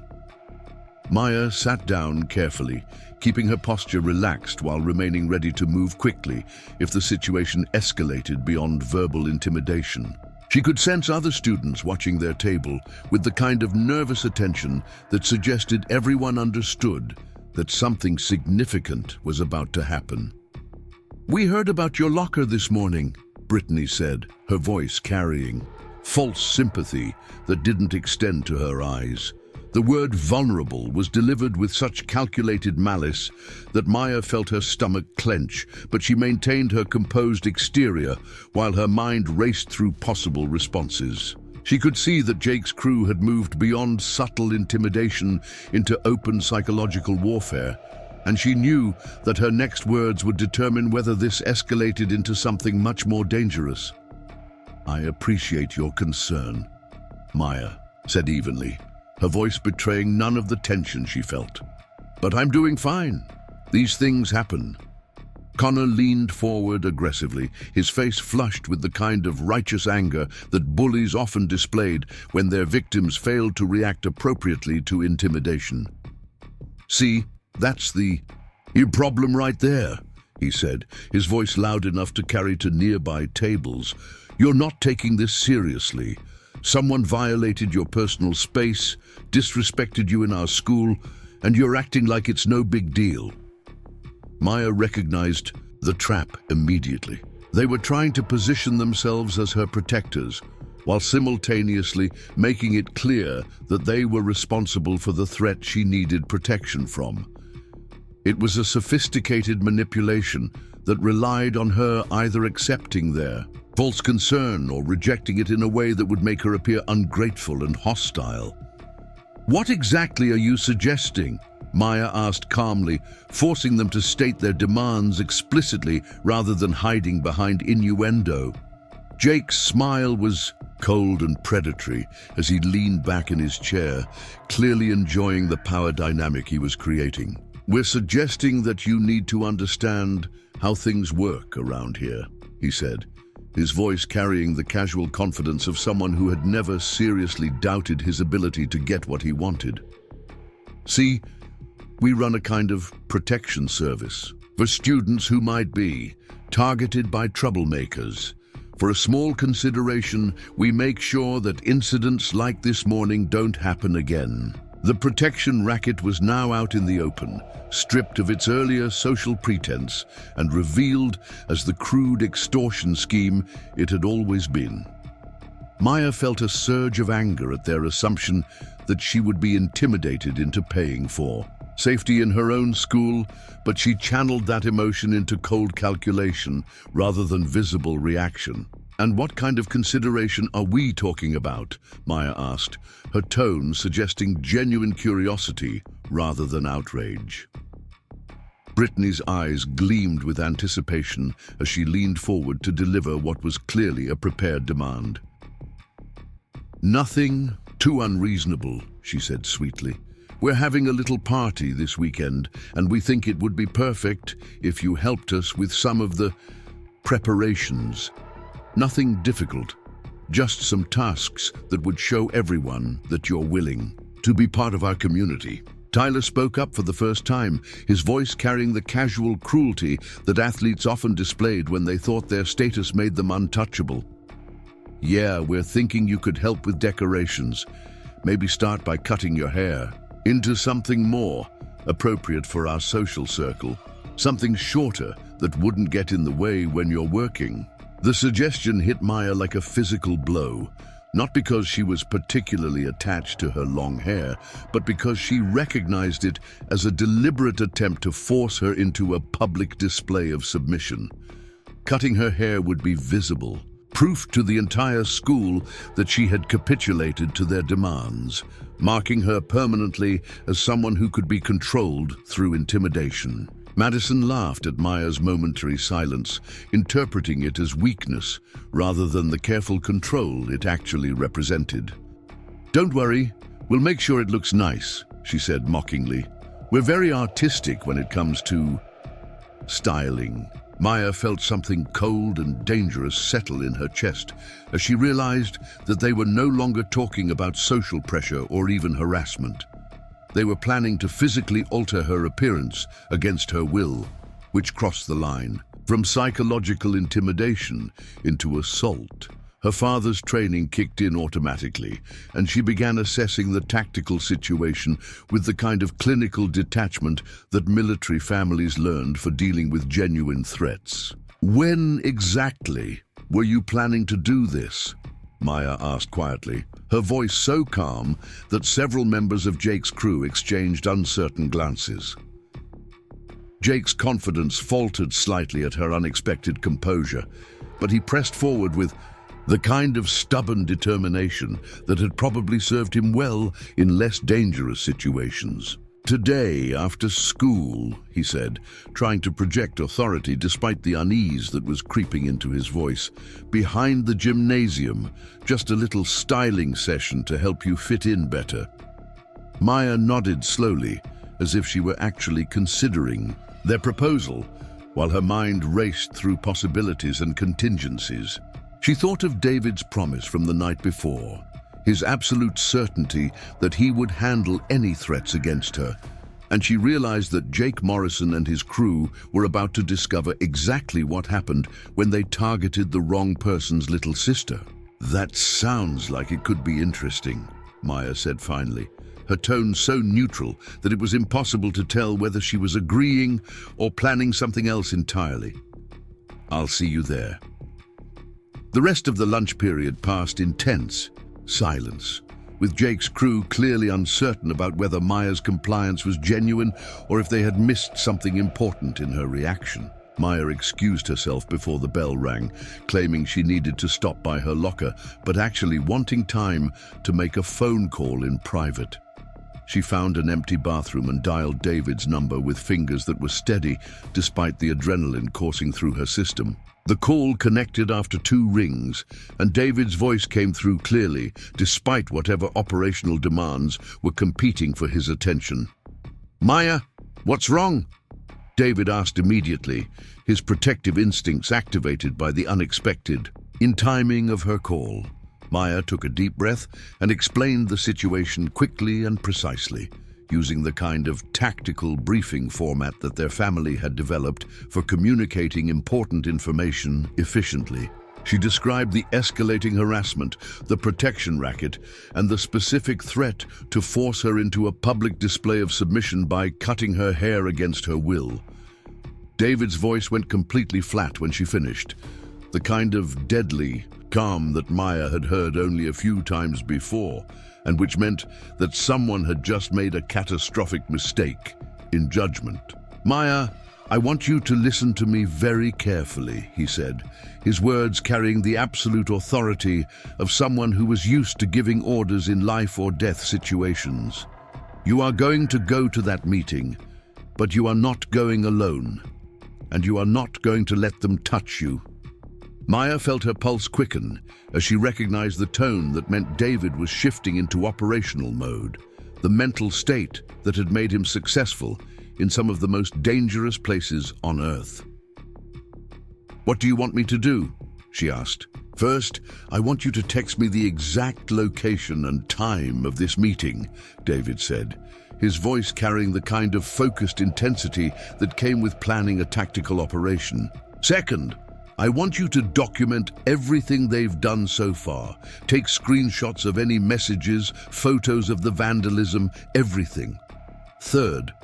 Maya sat down carefully, keeping her posture relaxed while remaining ready to move quickly if the situation escalated beyond verbal intimidation. She could sense other students watching their table with the kind of nervous attention that suggested everyone understood that something significant was about to happen. "We heard about your locker this morning," Brittany said, her voice carrying false sympathy that didn't extend to her eyes. The word vulnerable was delivered with such calculated malice that Maya felt her stomach clench, but she maintained her composed exterior while her mind raced through possible responses. She could see that Jake's crew had moved beyond subtle intimidation into open psychological warfare, and she knew that her next words would determine whether this escalated into something much more dangerous. "I appreciate your concern," Maya said evenly, her voice betraying none of the tension she felt. "But I'm doing fine. These things happen." Connor leaned forward aggressively, his face flushed with the kind of righteous anger that bullies often displayed when their victims failed to react appropriately to intimidation. "See, that's the problem right there," he said, his voice loud enough to carry to nearby tables. "You're not taking this seriously. Someone violated your personal space, disrespected you in our school, and you're acting like it's no big deal." Maya recognized the trap immediately. They were trying to position themselves as her protectors, while simultaneously making it clear that they were responsible for the threat she needed protection from. It was a sophisticated manipulation that relied on her either accepting their false concern or rejecting it in a way that would make her appear ungrateful and hostile. "What exactly are you suggesting?" Maya asked calmly, forcing them to state their demands explicitly rather than hiding behind innuendo. Jake's smile was cold and predatory as he leaned back in his chair, clearly enjoying the power dynamic he was creating. "We're suggesting that you need to understand how things work around here," he said, his voice carrying the casual confidence of someone who had never seriously doubted his ability to get what he wanted. "See, we run a kind of protection service for students who might be targeted by troublemakers. For a small consideration, we make sure that incidents like this morning don't happen again." The protection racket was now out in the open, stripped of its earlier social pretense and revealed as the crude extortion scheme it had always been. Maya felt a surge of anger at their assumption that she would be intimidated into paying for safety in her own school, but she channeled that emotion into cold calculation rather than visible reaction. "And what kind of consideration are we talking about?" Maya asked, her tone suggesting genuine curiosity rather than outrage. Brittany's eyes gleamed with anticipation as she leaned forward to deliver what was clearly a prepared demand. "Nothing too unreasonable," she said sweetly. "We're having a little party this weekend, and we think it would be perfect if you helped us with some of the preparations. Nothing difficult, just some tasks that would show everyone that you're willing to be part of our community." Tyler spoke up for the first time, his voice carrying the casual cruelty that athletes often displayed when they thought their status made them untouchable. "Yeah, we're thinking you could help with decorations. Maybe start by cutting your hair into something more appropriate for our social circle, something shorter that wouldn't get in the way when you're working." The suggestion hit Maya like a physical blow, not because she was particularly attached to her long hair, but because she recognized it as a deliberate attempt to force her into a public display of submission. Cutting her hair would be visible, proof to the entire school that she had capitulated to their demands, marking her permanently as someone who could be controlled through intimidation. Madison laughed at Maya's momentary silence, interpreting it as weakness rather than the careful control it actually represented. "Don't worry, we'll make sure it looks nice," she said mockingly. "We're very artistic when it comes to styling." Maya felt something cold and dangerous settle in her chest as she realized that they were no longer talking about social pressure or even harassment. They were planning to physically alter her appearance against her will, which crossed the line from psychological intimidation into assault. Her father's training kicked in automatically, and she began assessing the tactical situation with the kind of clinical detachment that military families learned for dealing with genuine threats. "When exactly were you planning to do this?" Maya asked quietly, her voice so calm that several members of Jake's crew exchanged uncertain glances. Jake's confidence faltered slightly at her unexpected composure, but he pressed forward with the kind of stubborn determination that had probably served him well in less dangerous situations. "Today, after school," he said, trying to project authority despite the unease that was creeping into his voice. "Behind the gymnasium, just a little styling session to help you fit in better." Maya nodded slowly, as if she were actually considering their proposal, while her mind raced through possibilities and contingencies. She thought of David's promise from the night before, his absolute certainty that he would handle any threats against her, and she realized that Jake Morrison and his crew were about to discover exactly what happened when they targeted the wrong person's little sister. "That sounds like it could be interesting," Maya said finally, her tone so neutral that it was impossible to tell whether she was agreeing or planning something else entirely. "I'll see you there." The rest of the lunch period passed in tense silence, with Jake's crew clearly uncertain about whether Maya's compliance was genuine or if they had missed something important in her reaction. Maya excused herself before the bell rang, claiming she needed to stop by her locker, but actually wanting time to make a phone call in private. She found an empty bathroom and dialed David's number with fingers that were steady despite the adrenaline coursing through her system. The call connected after 2 rings, and David's voice came through clearly, despite whatever operational demands were competing for his attention. "Maya, what's wrong?" David asked immediately, his protective instincts activated by the unexpected. In timing of her call, Maya took a deep breath and explained the situation quickly and precisely, using the kind of tactical briefing format that their family had developed for communicating important information efficiently. She described the escalating harassment, the protection racket, and the specific threat to force her into a public display of submission by cutting her hair against her will. David's voice went completely flat when she finished, the kind of deadly calm that Maya had heard only a few times before, and which meant that someone had just made a catastrophic mistake in judgment. "Maya, I want you to listen to me very carefully," he said, his words carrying the absolute authority of someone who was used to giving orders in life or death situations. "You are going to go to that meeting, but you are not going alone, and you are not going to let them touch you." Maya felt her pulse quicken as she recognized the tone that meant David was shifting into operational mode, the mental state that had made him successful in some of the most dangerous places on Earth. "What do you want me to do?" she asked. "First, I want you to text me the exact location and time of this meeting," David said, his voice carrying the kind of focused intensity that came with planning a tactical operation. "Second, I want you to document everything they've done so far. Take screenshots of any messages, photos of the vandalism, everything. Third,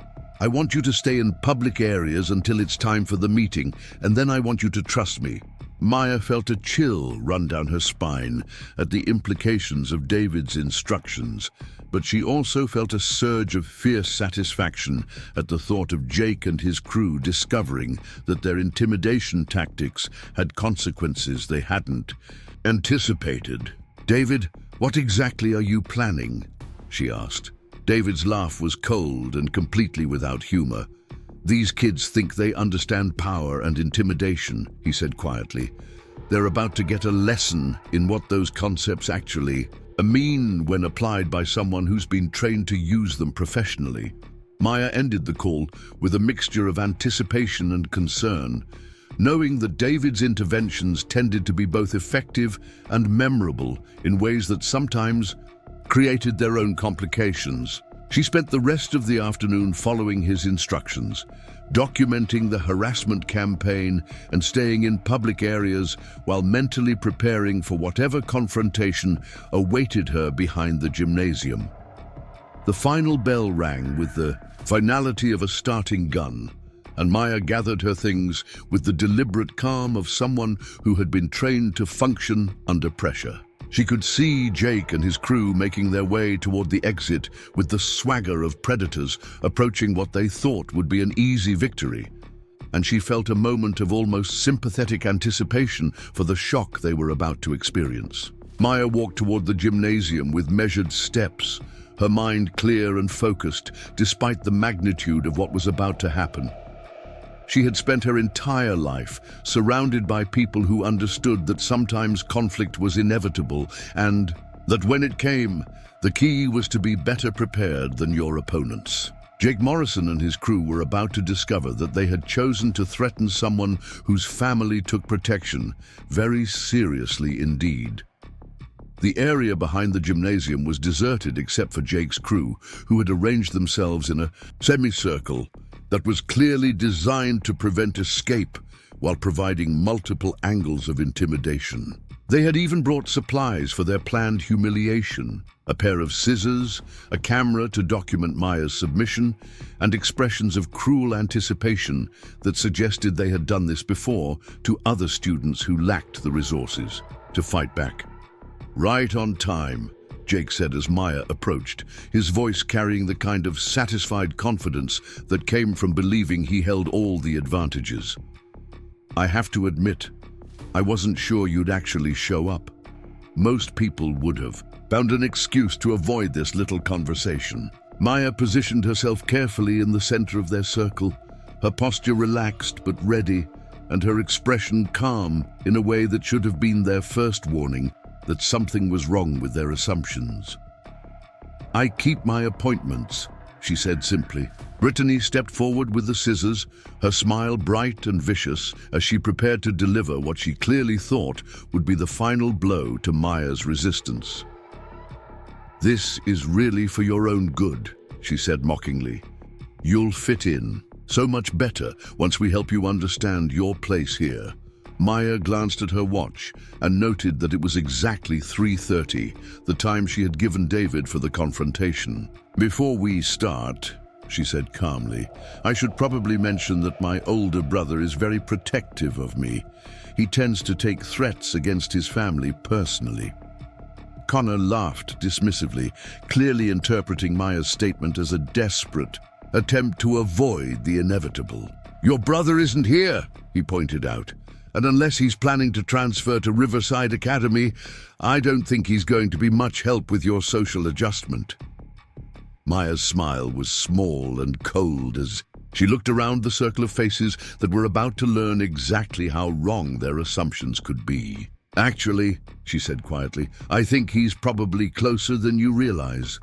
I want you to stay in public areas until it's time for the meeting, and then I want you to trust me." Maya felt a chill run down her spine at the implications of David's instructions, but she also felt a surge of fierce satisfaction at the thought of Jake and his crew discovering that their intimidation tactics had consequences they hadn't anticipated. "David, what exactly are you planning?" she asked. David's laugh was cold and completely without humor. "These kids think they understand power and intimidation," he said quietly. "They're about to get a lesson in what those concepts actually mean when applied by someone who's been trained to use them professionally." Maya ended the call with a mixture of anticipation and concern, knowing that David's interventions tended to be both effective and memorable in ways that sometimes created their own complications. She spent the rest of the afternoon following his instructions, documenting the harassment campaign and staying in public areas while mentally preparing for whatever confrontation awaited her behind the gymnasium. The final bell rang with the finality of a starting gun, and Maya gathered her things with the deliberate calm of someone who had been trained to function under pressure. She could see Jake and his crew making their way toward the exit with the swagger of predators approaching what they thought would be an easy victory, and she felt a moment of almost sympathetic anticipation for the shock they were about to experience. Maya walked toward the gymnasium with measured steps, her mind clear and focused despite the magnitude of what was about to happen. She had spent her entire life surrounded by people who understood that sometimes conflict was inevitable and that when it came, the key was to be better prepared than your opponents. Jake Morrison and his crew were about to discover that they had chosen to threaten someone whose family took protection very seriously indeed. The area behind the gymnasium was deserted except for Jake's crew, who had arranged themselves in a semicircle that was clearly designed to prevent escape while providing multiple angles of intimidation. They had even brought supplies for their planned humiliation: a pair of scissors, a camera to document Maya's submission, and expressions of cruel anticipation that suggested they had done this before to other students who lacked the resources to fight back. "Right on time," Jake said as Maya approached, his voice carrying the kind of satisfied confidence that came from believing he held all the advantages. "I have to admit, I wasn't sure you'd actually show up. Most people would have found an excuse to avoid this little conversation." Maya positioned herself carefully in the center of their circle, her posture relaxed but ready, and her expression calm in a way that should have been their first warning that something was wrong with their assumptions. "I keep my appointments," she said simply. Brittany stepped forward with the scissors, her smile bright and vicious as she prepared to deliver what she clearly thought would be the final blow to Maya's resistance. "This is really for your own good," she said mockingly. "You'll fit in so much better once we help you understand your place here." Maya glanced at her watch and noted that it was exactly 3:30, the time she had given David for the confrontation. "Before we start," she said calmly, "I should probably mention that my older brother is very protective of me. He tends to take threats against his family personally." Connor laughed dismissively, clearly interpreting Maya's statement as a desperate attempt to avoid the inevitable. "Your brother isn't here," he pointed out. "And unless he's planning to transfer to Riverside Academy, I don't think he's going to be much help with your social adjustment." Maya's smile was small and cold as she looked around the circle of faces that were about to learn exactly how wrong their assumptions could be. "Actually," she said quietly, "I think he's probably closer than you realize."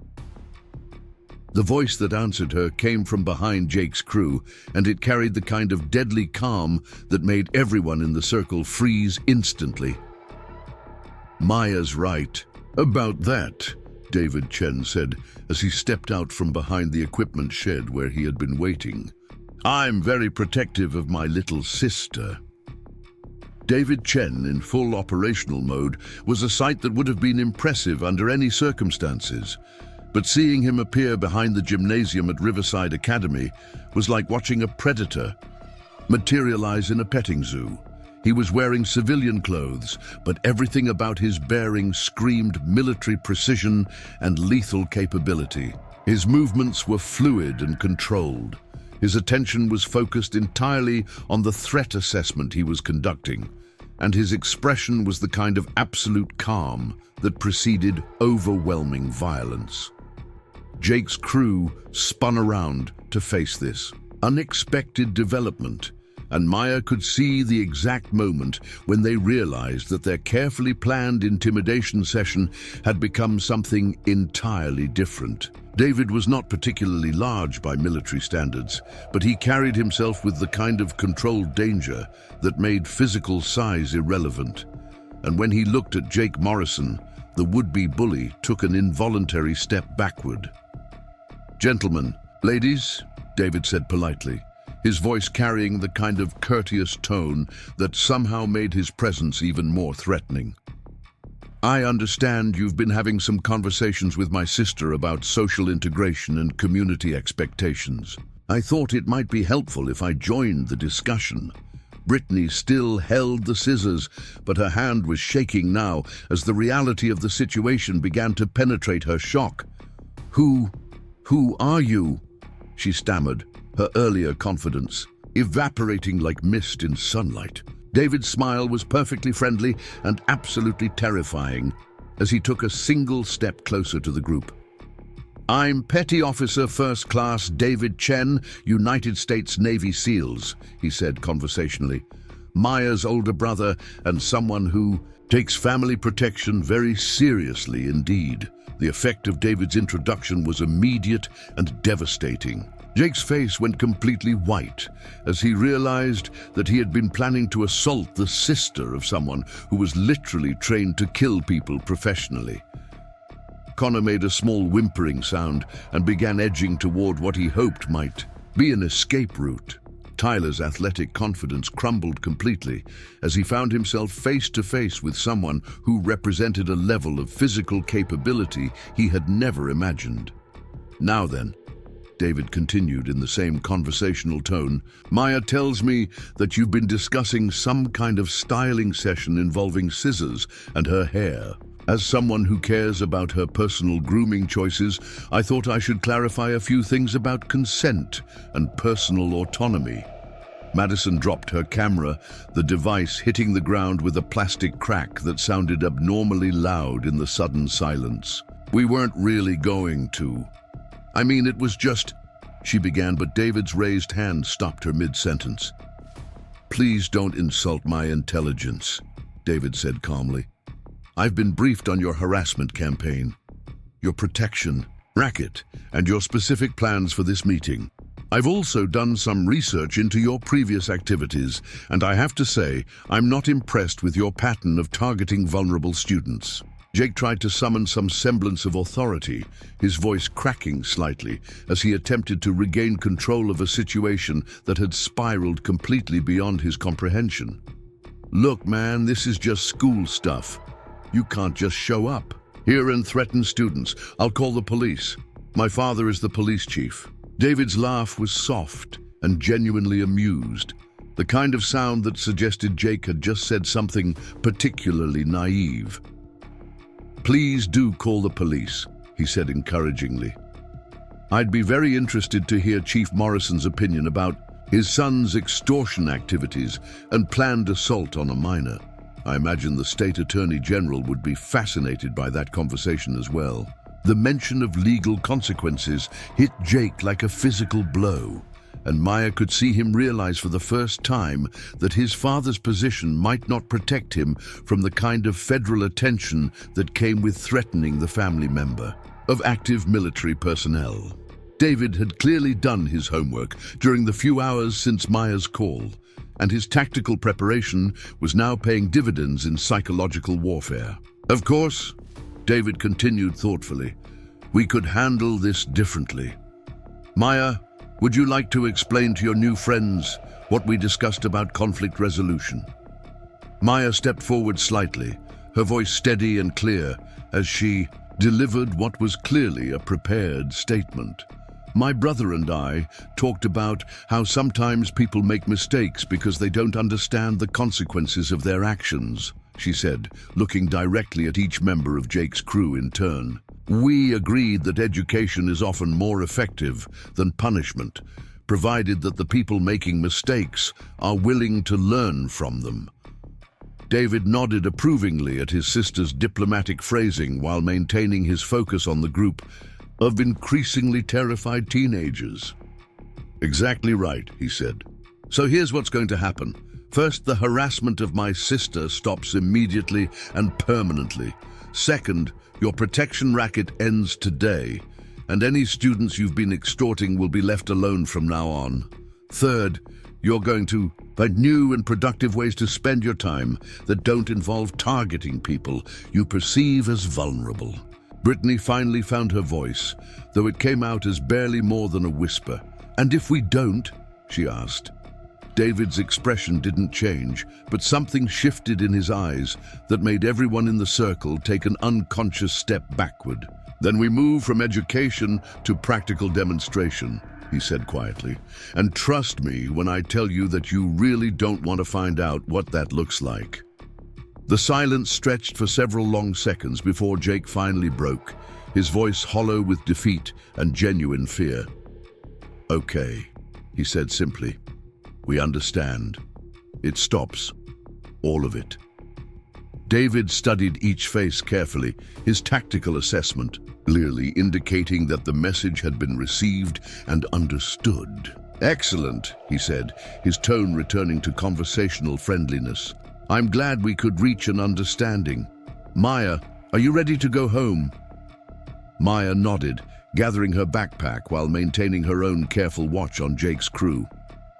The voice that answered her came from behind Jake's crew, and it carried the kind of deadly calm that made everyone in the circle freeze instantly. "Maya's right about that," David Chen said as he stepped out from behind the equipment shed where he had been waiting. "I'm very protective of my little sister." David Chen, in full operational mode, was a sight that would have been impressive under any circumstances. But seeing him appear behind the gymnasium at Riverside Academy was like watching a predator materialize in a petting zoo. He was wearing civilian clothes, but everything about his bearing screamed military precision and lethal capability. His movements were fluid and controlled. His attention was focused entirely on the threat assessment he was conducting, and his expression was the kind of absolute calm that preceded overwhelming violence. Jake's crew spun around to face this. unexpected development, and Maya could see the exact moment when they realized that their carefully planned intimidation session had become something entirely different. David was not particularly large by military standards, but he carried himself with the kind of controlled danger that made physical size irrelevant. And when he looked at Jake Morrison, the would-be bully took an involuntary step backward. "Gentlemen, ladies," David said politely, his voice carrying the kind of courteous tone that somehow made his presence even more threatening. "I understand you've been having some conversations with my sister about social integration and community expectations. I thought it might be helpful if I joined the discussion." Brittany still held the scissors, but her hand was shaking now as the reality of the situation began to penetrate her shock. Who are you?" she stammered, her earlier confidence evaporating like mist in sunlight. David's smile was perfectly friendly and absolutely terrifying as he took a single step closer to the group. "I'm Petty Officer First Class David Chen, United States Navy SEALs," he said conversationally. "Maya's older brother and someone who takes family protection very seriously indeed." The effect of David's introduction was immediate and devastating. Jake's face went completely white as he realized that he had been planning to assault the sister of someone who was literally trained to kill people professionally. Connor made a small whimpering sound and began edging toward what he hoped might be an escape route. Tyler's athletic confidence crumbled completely as he found himself face to face with someone who represented a level of physical capability he had never imagined. "Now then," David continued in the same conversational tone, "Maya tells me that you've been discussing some kind of styling session involving scissors and her hair. As someone who cares about her personal grooming choices, I thought I should clarify a few things about consent and personal autonomy." Madison dropped her camera, the device hitting the ground with a plastic crack that sounded abnormally loud in the sudden silence. "We weren't really going to. I mean, it was just," she began, but David's raised hand stopped her mid-sentence. "Please don't insult my intelligence," David said calmly. "I've been briefed on your harassment campaign, your protection, racket, and your specific plans for this meeting. I've also done some research into your previous activities, and I have to say, I'm not impressed with your pattern of targeting vulnerable students." Jake tried to summon some semblance of authority, his voice cracking slightly as he attempted to regain control of a situation that had spiraled completely beyond his comprehension. "Look, man, this is just school stuff. You can't just show up here and threaten students. I'll call the police. My father is the police chief." David's laugh was soft and genuinely amused, the kind of sound that suggested Jake had just said something particularly naive. "Please do call the police," he said encouragingly. "I'd be very interested to hear Chief Morrison's opinion about his son's extortion activities and planned assault on a minor. I imagine the State Attorney General would be fascinated by that conversation as well." The mention of legal consequences hit Jake like a physical blow, and Maya could see him realize for the first time that his father's position might not protect him from the kind of federal attention that came with threatening the family member of active military personnel. David had clearly done his homework during the few hours since Maya's call, and his tactical preparation was now paying dividends in psychological warfare. "Of course," David continued thoughtfully, "we could handle this differently. Maya, would you like to explain to your new friends what we discussed about conflict resolution?" Maya stepped forward slightly, her voice steady and clear as she delivered what was clearly a prepared statement. "My brother and I talked about how sometimes people make mistakes because they don't understand the consequences of their actions," she said, looking directly at each member of Jake's crew in turn. "We agreed that education is often more effective than punishment, provided that the people making mistakes are willing to learn from them." David nodded approvingly at his sister's diplomatic phrasing while maintaining his focus on the group of increasingly terrified teenagers. Exactly right, he said. So here's what's going to happen. First, the harassment of my sister stops immediately and permanently. Second, your protection racket ends today, and any students you've been extorting will be left alone from now on. Third, you're going to find new and productive ways to spend your time that don't involve targeting people you perceive as vulnerable. Brittany finally found her voice, though it came out as barely more than a whisper. And if we don't? She asked. David's expression didn't change, but something shifted in his eyes that made everyone in the circle take an unconscious step backward. Then we move from education to practical demonstration, he said quietly. And trust me when I tell you that you really don't want to find out what that looks like. The silence stretched for several long seconds before Jake finally broke, his voice hollow with defeat and genuine fear. Okay, he said simply. We understand. It stops. All of it. David studied each face carefully, his tactical assessment clearly indicating that the message had been received and understood. Excellent, he said, his tone returning to conversational friendliness. I'm glad we could reach an understanding. Maya, are you ready to go home? Maya nodded, gathering her backpack while maintaining her own careful watch on Jake's crew.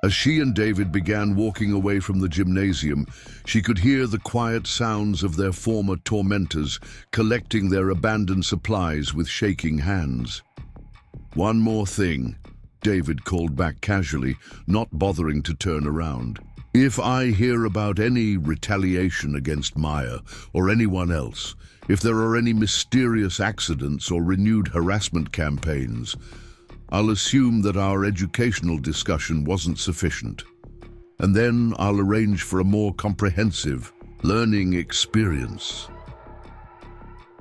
As she and David began walking away from the gymnasium, she could hear the quiet sounds of their former tormentors collecting their abandoned supplies with shaking hands. One more thing, David called back casually, not bothering to turn around. If I hear about any retaliation against Maya or anyone else, if there are any mysterious accidents or renewed harassment campaigns, I'll assume that our educational discussion wasn't sufficient. And then I'll arrange for a more comprehensive learning experience.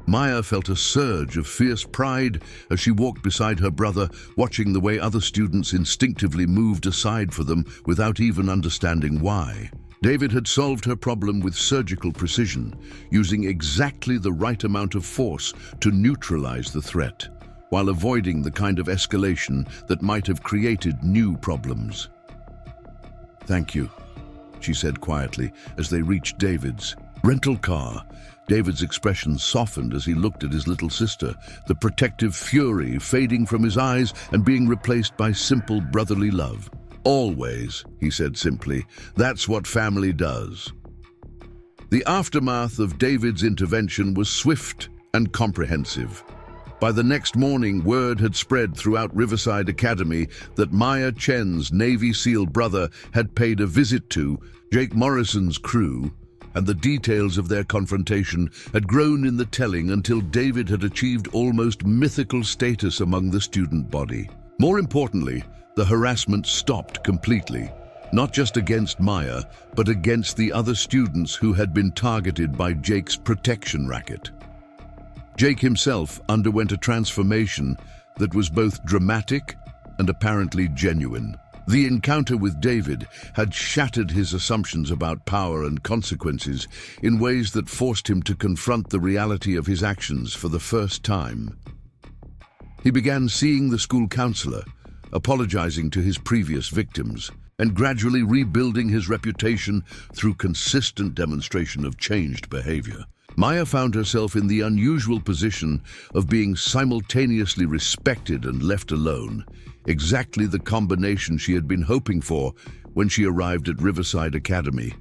Maya felt a surge of fierce pride as she walked beside her brother, watching the way other students instinctively moved aside for them without even understanding why. David had solved her problem with surgical precision, using exactly the right amount of force to neutralize the threat, while avoiding the kind of escalation that might have created new problems. Thank you, she said quietly as they reached David's rental car. David's expression softened as he looked at his little sister, the protective fury fading from his eyes and being replaced by simple brotherly love. Always, he said simply, that's what family does. The aftermath of David's intervention was swift and comprehensive. By the next morning, word had spread throughout Riverside Academy that Maya Chen's Navy SEAL brother had paid a visit to Jake Morrison's crew, and the details of their confrontation had grown in the telling until David had achieved almost mythical status among the student body. More importantly, the harassment stopped completely, not just against Maya, but against the other students who had been targeted by Jake's protection racket. Jake himself underwent a transformation that was both dramatic and apparently genuine. The encounter with David had shattered his assumptions about power and consequences in ways that forced him to confront the reality of his actions for the first time. He began seeing the school counselor, apologizing to his previous victims, and gradually rebuilding his reputation through consistent demonstration of changed behavior. Maya found herself in the unusual position of being simultaneously respected and left alone, exactly the combination she had been hoping for when she arrived at Riverside Academy.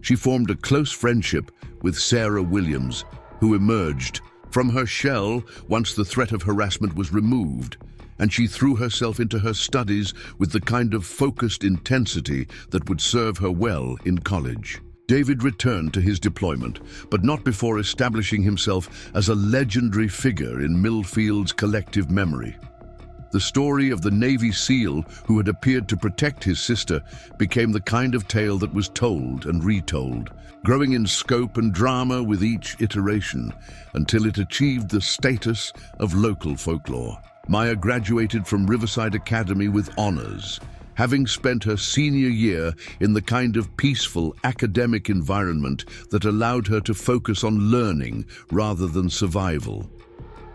She formed a close friendship with Sarah Williams, who emerged from her shell once the threat of harassment was removed, and she threw herself into her studies with the kind of focused intensity that would serve her well in college. David returned to his deployment, but not before establishing himself as a legendary figure in Millfield's collective memory. The story of the Navy SEAL who had appeared to protect his sister became the kind of tale that was told and retold, growing in scope and drama with each iteration, until it achieved the status of local folklore. Maya graduated from Riverside Academy with honors, having spent her senior year in the kind of peaceful academic environment that allowed her to focus on learning rather than survival.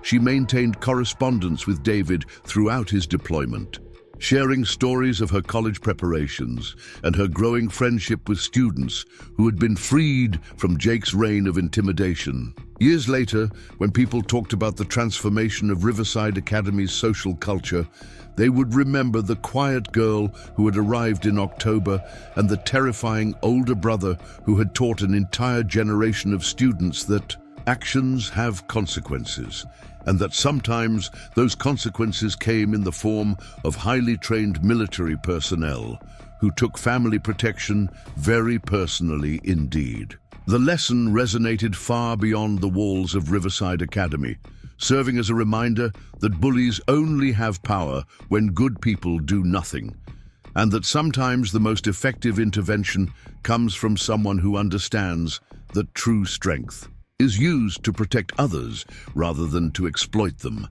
She maintained correspondence with David throughout his deployment, sharing stories of her college preparations and her growing friendship with students who had been freed from Jake's reign of intimidation. Years later, when people talked about the transformation of Riverside Academy's social culture, they would remember the quiet girl who had arrived in October and the terrifying older brother who had taught an entire generation of students that actions have consequences, and that sometimes those consequences came in the form of highly trained military personnel who took family protection very personally indeed. The lesson resonated far beyond the walls of Riverside Academy, serving as a reminder that bullies only have power when good people do nothing, and that sometimes the most effective intervention comes from someone who understands that true strength is used to protect others rather than to exploit them.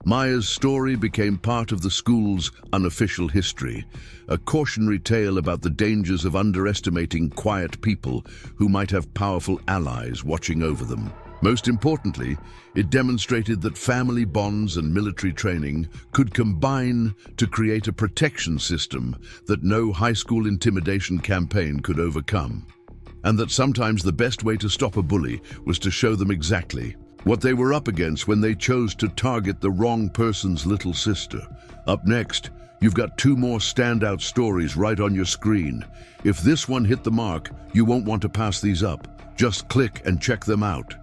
Maya's story became part of the school's unofficial history, a cautionary tale about the dangers of underestimating quiet people who might have powerful allies watching over them. Most importantly, it demonstrated that family bonds and military training could combine to create a protection system that no high school intimidation campaign could overcome. And that sometimes the best way to stop a bully was to show them exactly what they were up against when they chose to target the wrong person's little sister. Up next, you've got two more standout stories right on your screen. If this one hit the mark, you won't want to pass these up. Just click and check them out.